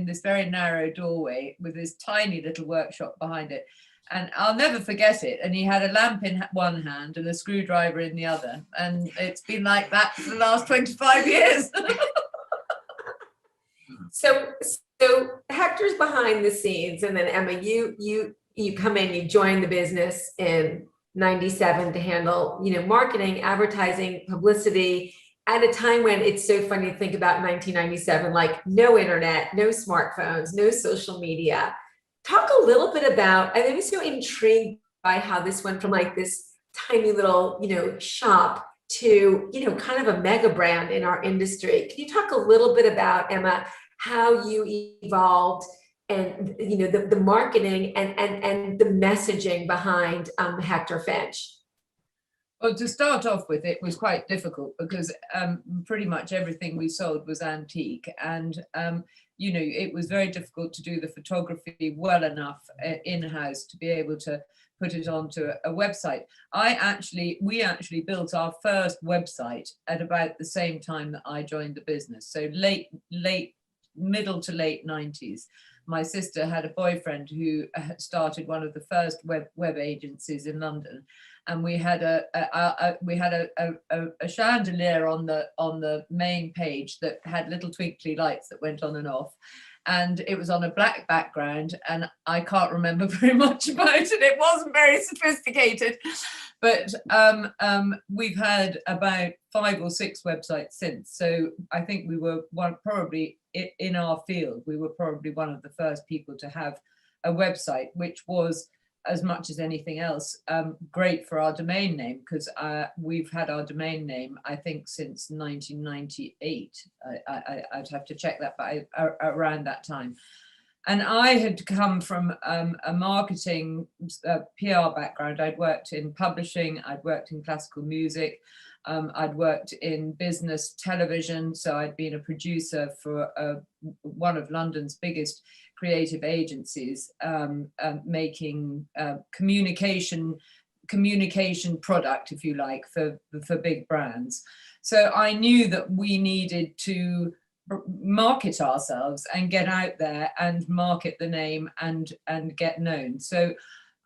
Speaker 7: this very narrow doorway with this tiny little workshop behind it. And I'll never forget it. And he had a lamp in one hand and a screwdriver in the other. And it's been like that for the last 25 years.
Speaker 5: So Hector's behind the scenes. And then Emma, you come in, you join the business in 97 to handle, you know, marketing, advertising, publicity, at a time when it's so funny to think about 1997, like no internet, no smartphones, no social media. Talk a little bit about, I was so intrigued by how this went from like this tiny little, you know, shop to, you know, kind of a mega brand in our industry. Can you talk a little bit about, Emma, how you evolved and, you know, the marketing and the messaging behind Hector Finch?
Speaker 7: Well, to start off with, it was quite difficult because pretty much everything we sold was antique, and you know, it was very difficult to do the photography well enough in-house to be able to put it onto a website. We actually built our first website at about the same time that I joined the business, so middle to late 90s. My sister had a boyfriend who started one of the first web agencies in London. and we had a chandelier on the main page that had little twinkly lights that went on and off. And it was on a black background, and I can't remember very much about it. It wasn't very sophisticated, but we've had about 5 or 6 websites since. So I think we were probably in our field, we were probably one of the first people to have a website, which was, as much as anything else, great for our domain name, because we've had our domain name, I think, since 1998. I'd have to check that, but around that time. And I had come from a marketing PR background. I'd worked in publishing, I'd worked in classical music, I'd worked in business television, so I'd been a producer for one of London's biggest creative agencies, making communication product, if you like, for big brands. So I knew that we needed to market ourselves and get out there and market the name and get known. So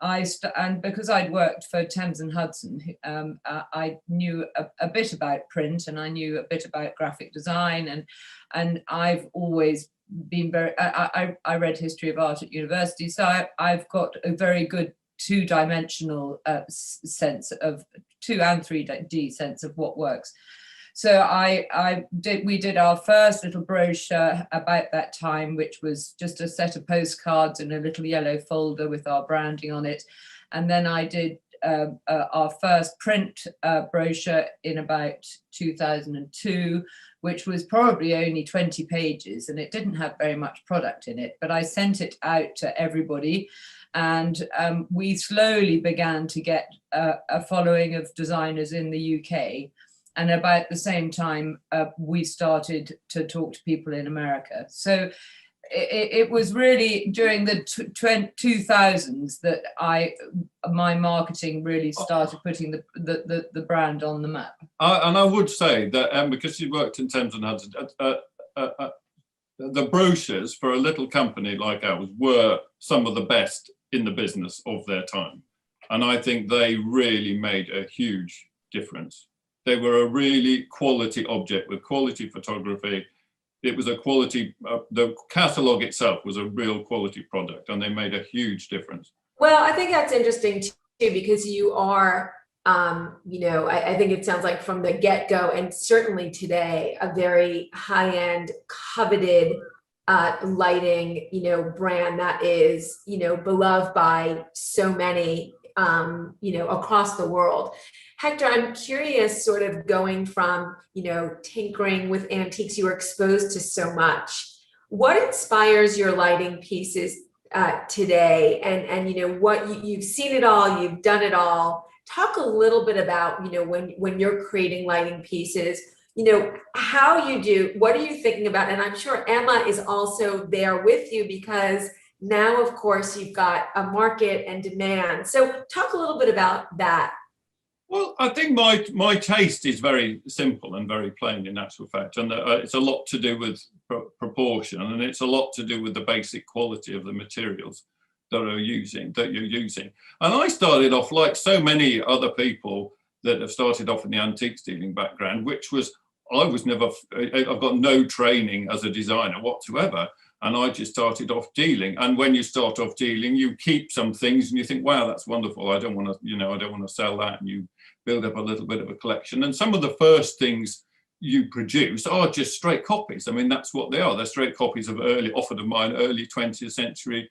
Speaker 7: and because I'd worked for Thames and Hudson, I knew a bit about print, and I knew a bit about graphic design, and I've always been very, I read history of art at university, so I've got a very good two-dimensional sense of 2 and 3D sense of what works. So we did our first little brochure about that time, which was just a set of postcards in a little yellow folder with our branding on it. And then I did our first print brochure in about 2002, which was probably only 20 pages, and it didn't have very much product in it, but I sent it out to everybody. And we slowly began to get a following of designers in the UK. And about the same time, we started to talk to people in America. So it was really during the 2000s that my marketing really started putting the brand on the map.
Speaker 6: And I would say that because you worked in Thames and Hudson, the brochures for a little company like ours were some of the best in the business of their time. And I think they really made a huge difference. They were a really quality object with quality photography. It was a quality, the catalogue itself was a real quality product, and they made a huge difference.
Speaker 5: Well, I think that's interesting too, because you are, I think it sounds like from the get-go, and certainly today, a very high-end, coveted lighting, brand that is, beloved by so many, across the world. Hector, I'm curious, sort of going from, tinkering with antiques, you were exposed to so much. What inspires your lighting pieces today? And what you've seen it all, you've done it all. Talk a little bit about, when you're creating lighting pieces, how you do, what are you thinking about? And I'm sure Emma is also there with you, because now, of course, you've got a market and demand. So talk a little bit about that.
Speaker 6: Well, I think my taste is very simple and very plain in actual fact, and it's a lot to do with proportion, and it's a lot to do with the basic quality of the materials that you're using. And I started off like so many other people that have started off in the antiques dealing background, which was I've got no training as a designer whatsoever. And I just started off dealing. And when you start off dealing, you keep some things and you think, wow, that's wonderful. I don't want to sell that. And you build up a little bit of a collection. And some of the first things you produce are just straight copies. I mean, that's what they are. They're straight copies of early 20th century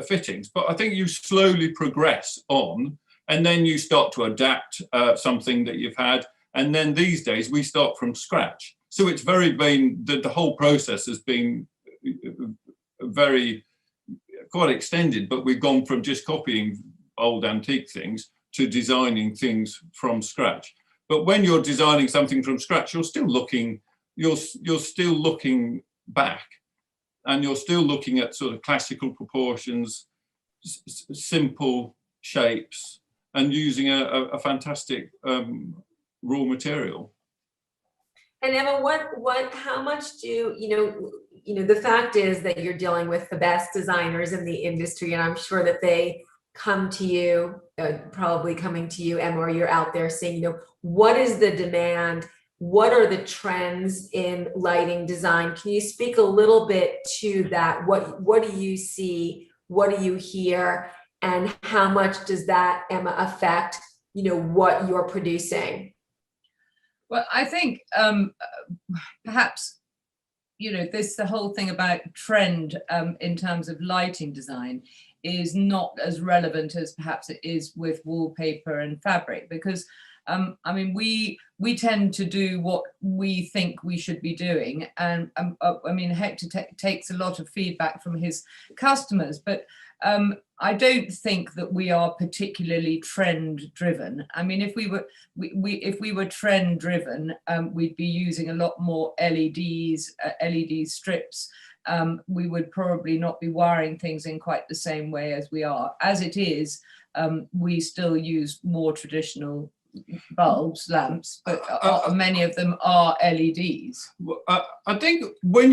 Speaker 6: fittings. But I think you slowly progress on, and then you start to adapt something that you've had. And then these days we start from scratch. So it's the whole process has been quite extended, but we've gone from just copying old antique things to designing things from scratch. But when you're designing something from scratch, you're still looking back, and you're still looking at sort of classical proportions, simple shapes, and using a fantastic raw material.
Speaker 5: And Emma, how much do the fact is that you're dealing with the best designers in the industry, and I'm sure that they come to you, probably coming to you, Emma, or you're out there saying, what is the demand? What are the trends in lighting design? Can you speak a little bit to that? What do you see? What do you hear? And how much does that, Emma, affect, what you're producing?
Speaker 7: Well, I think perhaps, the whole thing about trend in terms of lighting design is not as relevant as perhaps it is with wallpaper and fabric, because I mean, we tend to do what we think we should be doing. And I mean, Hector takes a lot of feedback from his customers, but I don't think that we are particularly trend driven. I mean, if we were trend driven, we'd be using a lot more LEDs, LED strips. We would probably not be wiring things in quite the same way as we are. As it is, we still use more traditional bulbs, lamps, but many of them are LEDs.
Speaker 6: I think when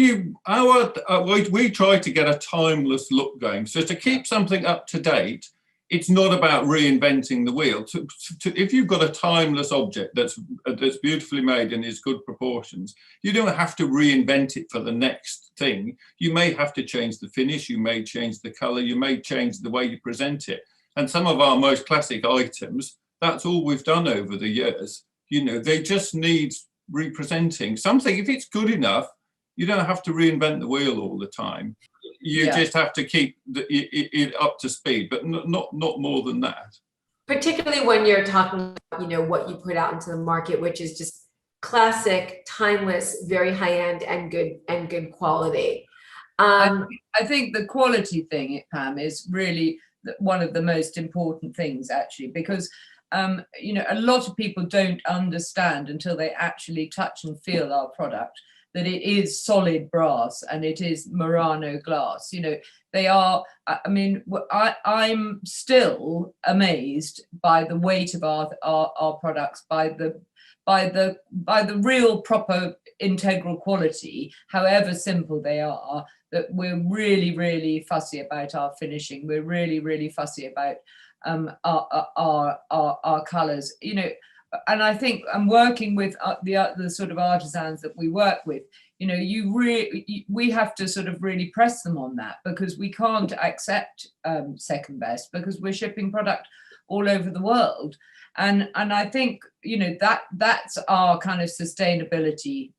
Speaker 6: we try to get a timeless look going. So to keep something up to date, it's not about reinventing the wheel. If you've got a timeless object that's beautifully made and is good proportions, you don't have to reinvent it for the next thing. You may have to change the finish, you may change the color, you may change the way you present it. And some of our most classic items, that's all we've done over the years. They just need representing. Something, if it's good enough, you don't have to reinvent the wheel all the time. You just have to keep it up to speed, but not more than that.
Speaker 5: Particularly when you're talking about, what you put out into the market, which is just classic, timeless, very high end and good quality.
Speaker 7: I think the quality thing, Pam, is really one of the most important things, actually, because a lot of people don't understand until they actually touch and feel our product that it is solid brass and it is Murano glass. They are. I mean, I'm still amazed by the weight of our products, by the real proper integral quality, however simple they are. That we're really, really fussy about our finishing. We're really, really fussy about our colors, and I think I'm working with the sort of artisans that we work with. We have to sort of really press them on that, because we can't accept second best, because we're shipping product all over the world, and I think that's our kind of sustainability,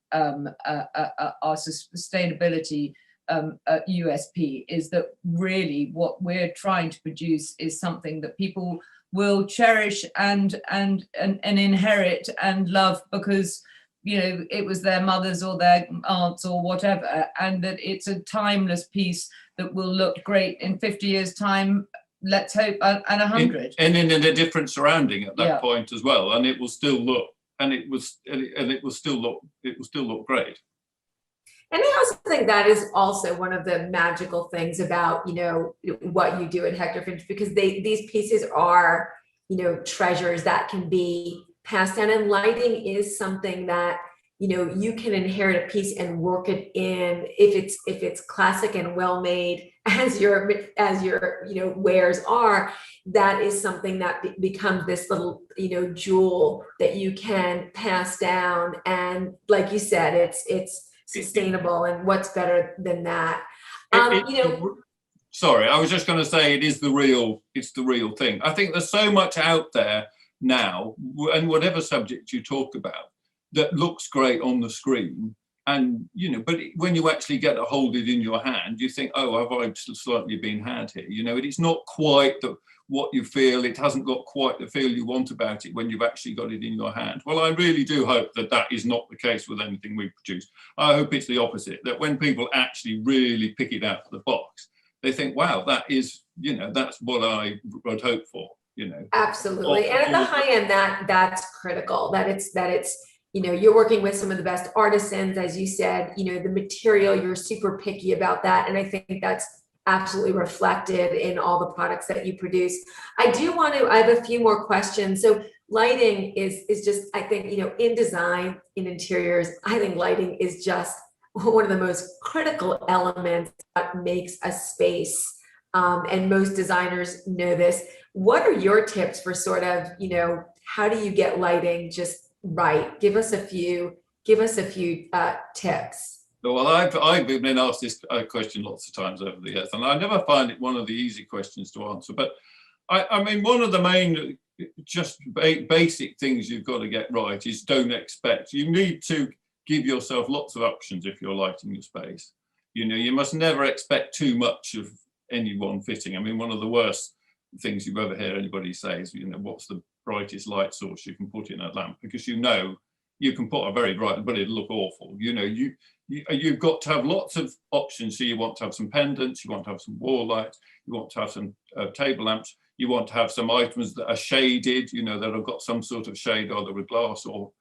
Speaker 7: USP, is that really what we're trying to produce is something that people will cherish and inherit and love, because it was their mothers or their aunts or whatever, and that it's a timeless piece that will look great in 50 years time, let's hope, and 100,
Speaker 6: and in a different surrounding at that point as well, and it will still look it will still look great.
Speaker 5: And I also think that is also one of the magical things about, what you do at Hector Finch, because these pieces are, treasures that can be passed down, and lighting is something that, you can inherit a piece and work it in, if it's classic and well made as your wares are. That is something that becomes this little, jewel that you can pass down. And like you said, it's sustainable, and what's better than that?
Speaker 6: Sorry, I was just going to say it's the real thing. I think there's so much out there now, and whatever subject you talk about, that looks great on the screen, and but when you actually get to hold it in your hand, you think, oh, have I slightly been had here? It's not quite what you feel. It hasn't got quite the feel you want about it when you've actually got it in your hand. Well, I really do hope that is not the case with anything we produce. I hope it's the opposite, that when people actually really pick it out of the box, they think, wow, that is, that's what I'd hope for,
Speaker 5: Absolutely. And at the high end, that's critical, that it's you're working with some of the best artisans, as you said, the material, you're super picky about that. And I think that's absolutely reflected in all the products that you produce. I have a few more questions. So lighting is just, I think, in design, in interiors, I think lighting is just one of the most critical elements that makes a space and most designers know this. What are your tips for sort of, you know, how do you get lighting just right? Give us a few tips.
Speaker 6: Well, I've been asked this question lots of times over the years, and I never find it one of the easy questions to answer. But I mean, one of the main just basic things you've got to get right is don't expect. You need to give yourself lots of options if you're lighting your space. You know, you must never expect too much of any one fitting. I mean, one of the worst things you ever hear anybody say is, you know, what's the brightest light source you can put in a lamp? Because you know you can put a very bright, but it'll look awful. You know, you've got to have lots of options. So you want to have some pendants, you want to have some wall lights, you want to have some table lamps, you want to have some items that are shaded, you know, that have got some sort of shade, either with glass or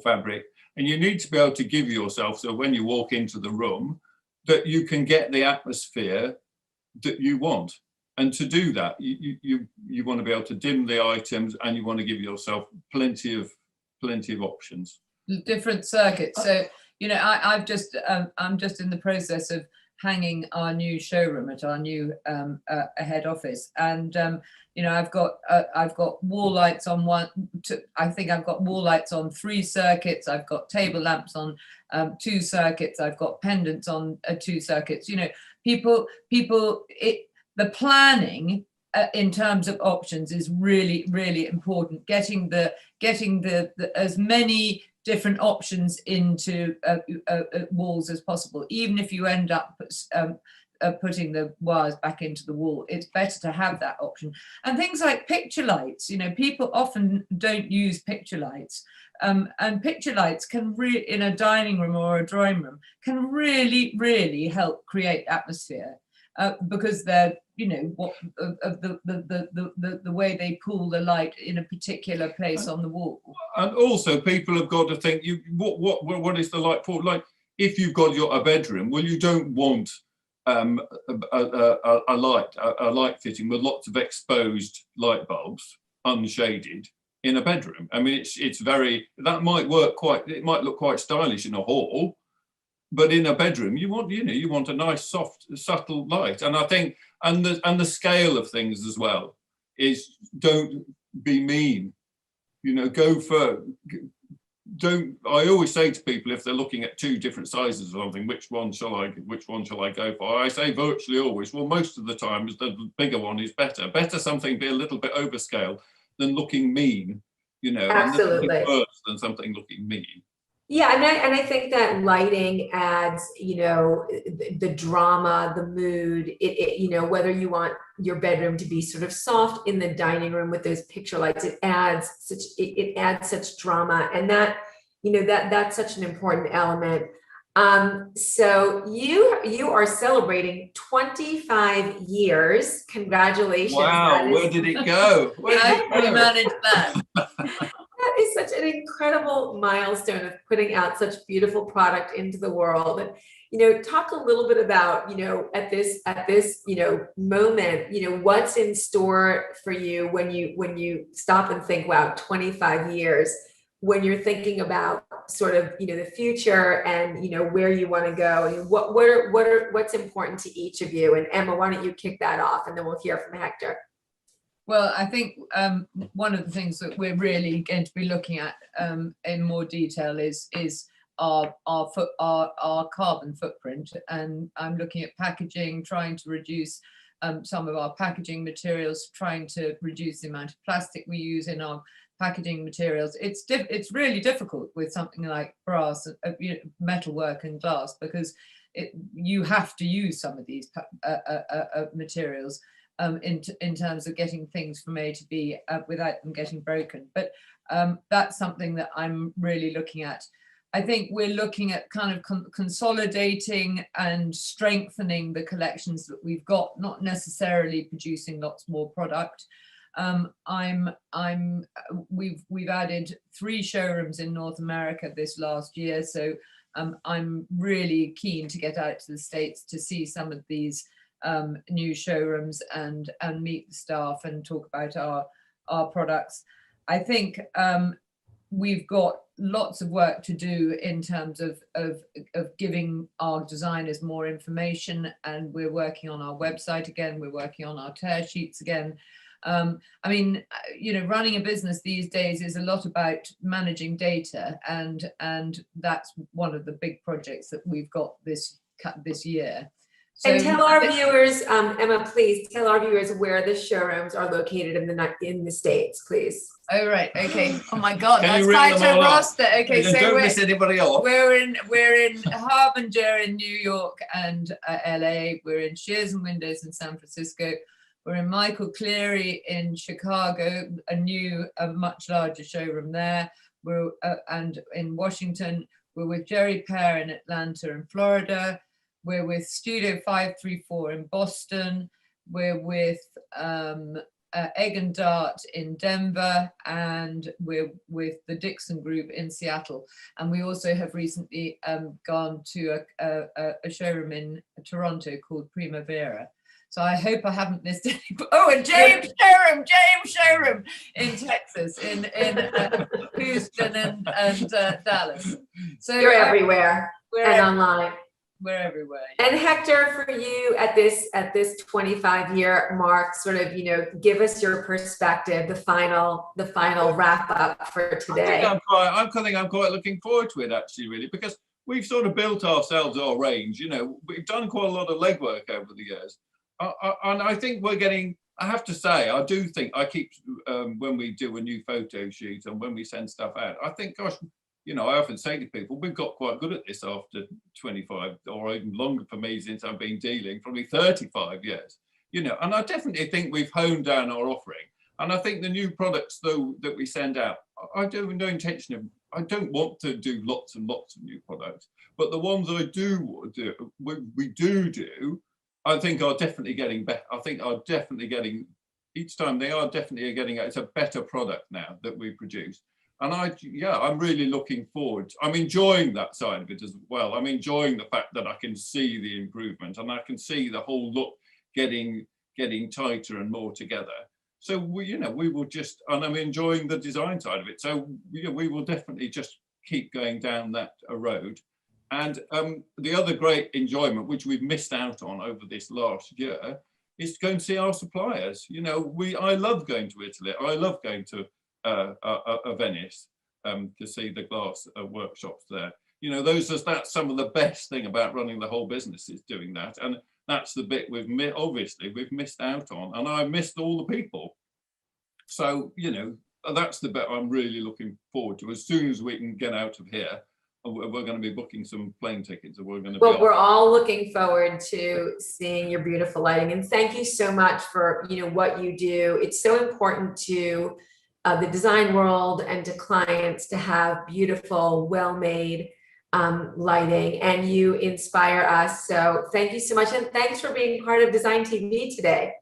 Speaker 6: fabric. And you need to be able to give yourself, so when you walk into the room, that you can get the atmosphere that you want. And to do that, you want to be able to dim the items, and you want to give yourself plenty of options.
Speaker 7: Different circuits. So, you know, I'm just in the process of hanging our new showroom at our new head office, and you know, I've got wall lights on I think I've got wall lights on 3 circuits. I've got table lamps on 2 circuits. I've got pendants on 2 circuits. You know, the planning in terms of options is really, really important. Getting the as many different options into walls as possible. Even if you end up putting the wires back into the wall, it's better to have that option. And things like picture lights, you know, people often don't use picture lights. And picture lights can really, in a dining room or a drawing room, can really, really help create atmosphere. Because they're, you know, the way they pull the light in a particular place on the wall.
Speaker 6: And also, people have got to think, what is the light for? Like, if you've got a bedroom, well, you don't want a light fitting with lots of exposed light bulbs, unshaded, in a bedroom. I mean, that might work it might look quite stylish in a hall. But in a bedroom, you want a nice, soft, subtle light. And I think, and the scale of things as well is, don't be mean. You know, I always say to people, if they're looking at 2 different sizes of something, which one shall I go for? I say virtually always, well, most of the time, the bigger one is better. Better something be a little bit overscale than looking mean, you know.
Speaker 5: Absolutely.
Speaker 6: And nothing worse than something looking mean.
Speaker 5: Yeah, and I think that lighting adds, you know, the drama, the mood, you know, whether you want your bedroom to be sort of soft in the dining room with those picture lights, it adds such drama, and that, you know, that's such an important element. So you are celebrating 25 years. Congratulations.
Speaker 6: Wow, where did it go?
Speaker 7: How did we manage that?
Speaker 5: That is such an incredible milestone of putting out such beautiful product into the world. And, you know, talk a little bit about, you know, at this, you know, moment, you know, what's in store for you when you stop and think, wow, 25 years, when you're thinking about sort of, you know, the future and, you know, where you want to go, and what's important to each of you. And Emma, why don't you kick that off, and then we'll hear from Hector.
Speaker 7: Well, I think one of the things that we're really going to be looking at in more detail is our carbon footprint, and I'm looking at packaging, trying to reduce some of our packaging materials, trying to reduce the amount of plastic we use in our packaging materials. It's really difficult with something like brass, metalwork, and glass, because you have to use some of these materials. In terms of getting things from A to B without them getting broken. But that's something that I'm really looking at. I think we're looking at kind of consolidating and strengthening the collections that we've got, not necessarily producing lots more product. We've added 3 showrooms in North America this last year, so I'm really keen to get out to the States to see some of these new showrooms and meet the staff and talk about our products. I think we've got lots of work to do in terms of giving our designers more information, and we're working on our website again, we're working on our tear sheets again. I mean, you know, running a business these days is a lot about managing data, and that's one of the big projects that we've got this year. So,
Speaker 5: and tell our viewers, Emma, please tell our viewers where the showrooms are located in the States, please.
Speaker 7: Oh, right. Okay. Oh my God,
Speaker 6: Can
Speaker 7: that's
Speaker 6: you reel
Speaker 7: quite
Speaker 6: them
Speaker 7: a
Speaker 6: all off?
Speaker 7: roster. Okay, so
Speaker 6: Don't miss anybody off.
Speaker 7: we're in Harbinger in New York and LA. We're in Shears and Windows in San Francisco. We're in Michael Cleary in Chicago, a much larger showroom there. And in Washington, we're with Jerry Pear in Atlanta and Florida. We're with Studio 534 in Boston. We're with Egg and Dart in Denver, and we're with the Dixon Group in Seattle. And we also have recently gone to a showroom in Toronto called Primavera. So I hope I haven't missed any. Oh, and James Showroom in Texas, in Houston and Dallas. So
Speaker 5: You're everywhere and online.
Speaker 7: We're everywhere.
Speaker 5: And Hector, for you at this 25-year mark, sort of, you know, give us your perspective, the final wrap up for today.
Speaker 6: I think I'm quite looking forward to it, actually, really, because we've sort of built ourselves our range. You know, we've done quite a lot of legwork over the years, and I think we're getting. I have to say, I do think I keep when we do a new photo shoot and when we send stuff out, I think, gosh. You know, I often say to people, we've got quite good at this after 25 or even longer for me since I've been dealing, probably 35 years, you know, and I definitely think we've honed down our offering. And I think the new products, though, that we send out, I do have no intention of, I don't want to do lots and lots of new products, but the ones I do, we do, I think are definitely getting better. I think are definitely getting, each time they are definitely getting, it's a better product now that we produce. And I'm really looking forward. I'm enjoying that side of it as well. I'm enjoying the fact that I can see the improvement and I can see the whole look getting tighter and more together. So we will just, and I'm enjoying the design side of it. So we will definitely just keep going down that road. And the other great enjoyment, which we've missed out on over this last year, is to go and see our suppliers. You know, I love going to Italy. I love going to Venice to see the glass workshops there. You know, that's some of the best thing about running the whole business is doing that, and that's the bit we've missed out on, and I missed all the people. So you know, that's the bit I'm really looking forward to. As soon as we can get out of here, we're going to be booking some plane tickets, and we're going to.
Speaker 5: Well, we're all looking forward to seeing your beautiful lighting, and thank you so much for what you do. It's so important to the design world and to clients to have beautiful, well-made lighting, and you inspire us. So thank you so much, and thanks for being part of DesignTV today.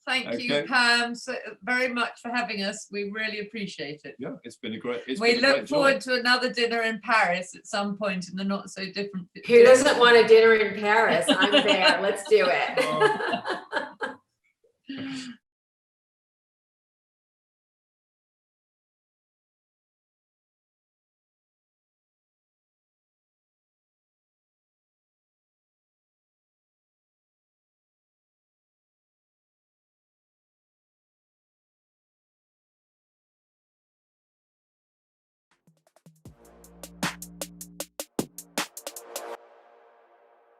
Speaker 7: Thank you, Pam, so very much for having us. We really appreciate it.
Speaker 6: Yeah, it's been a great.
Speaker 7: We look forward to another dinner in Paris at some point in the not so different.
Speaker 5: Who doesn't want a dinner in Paris? I'm there. Let's do it.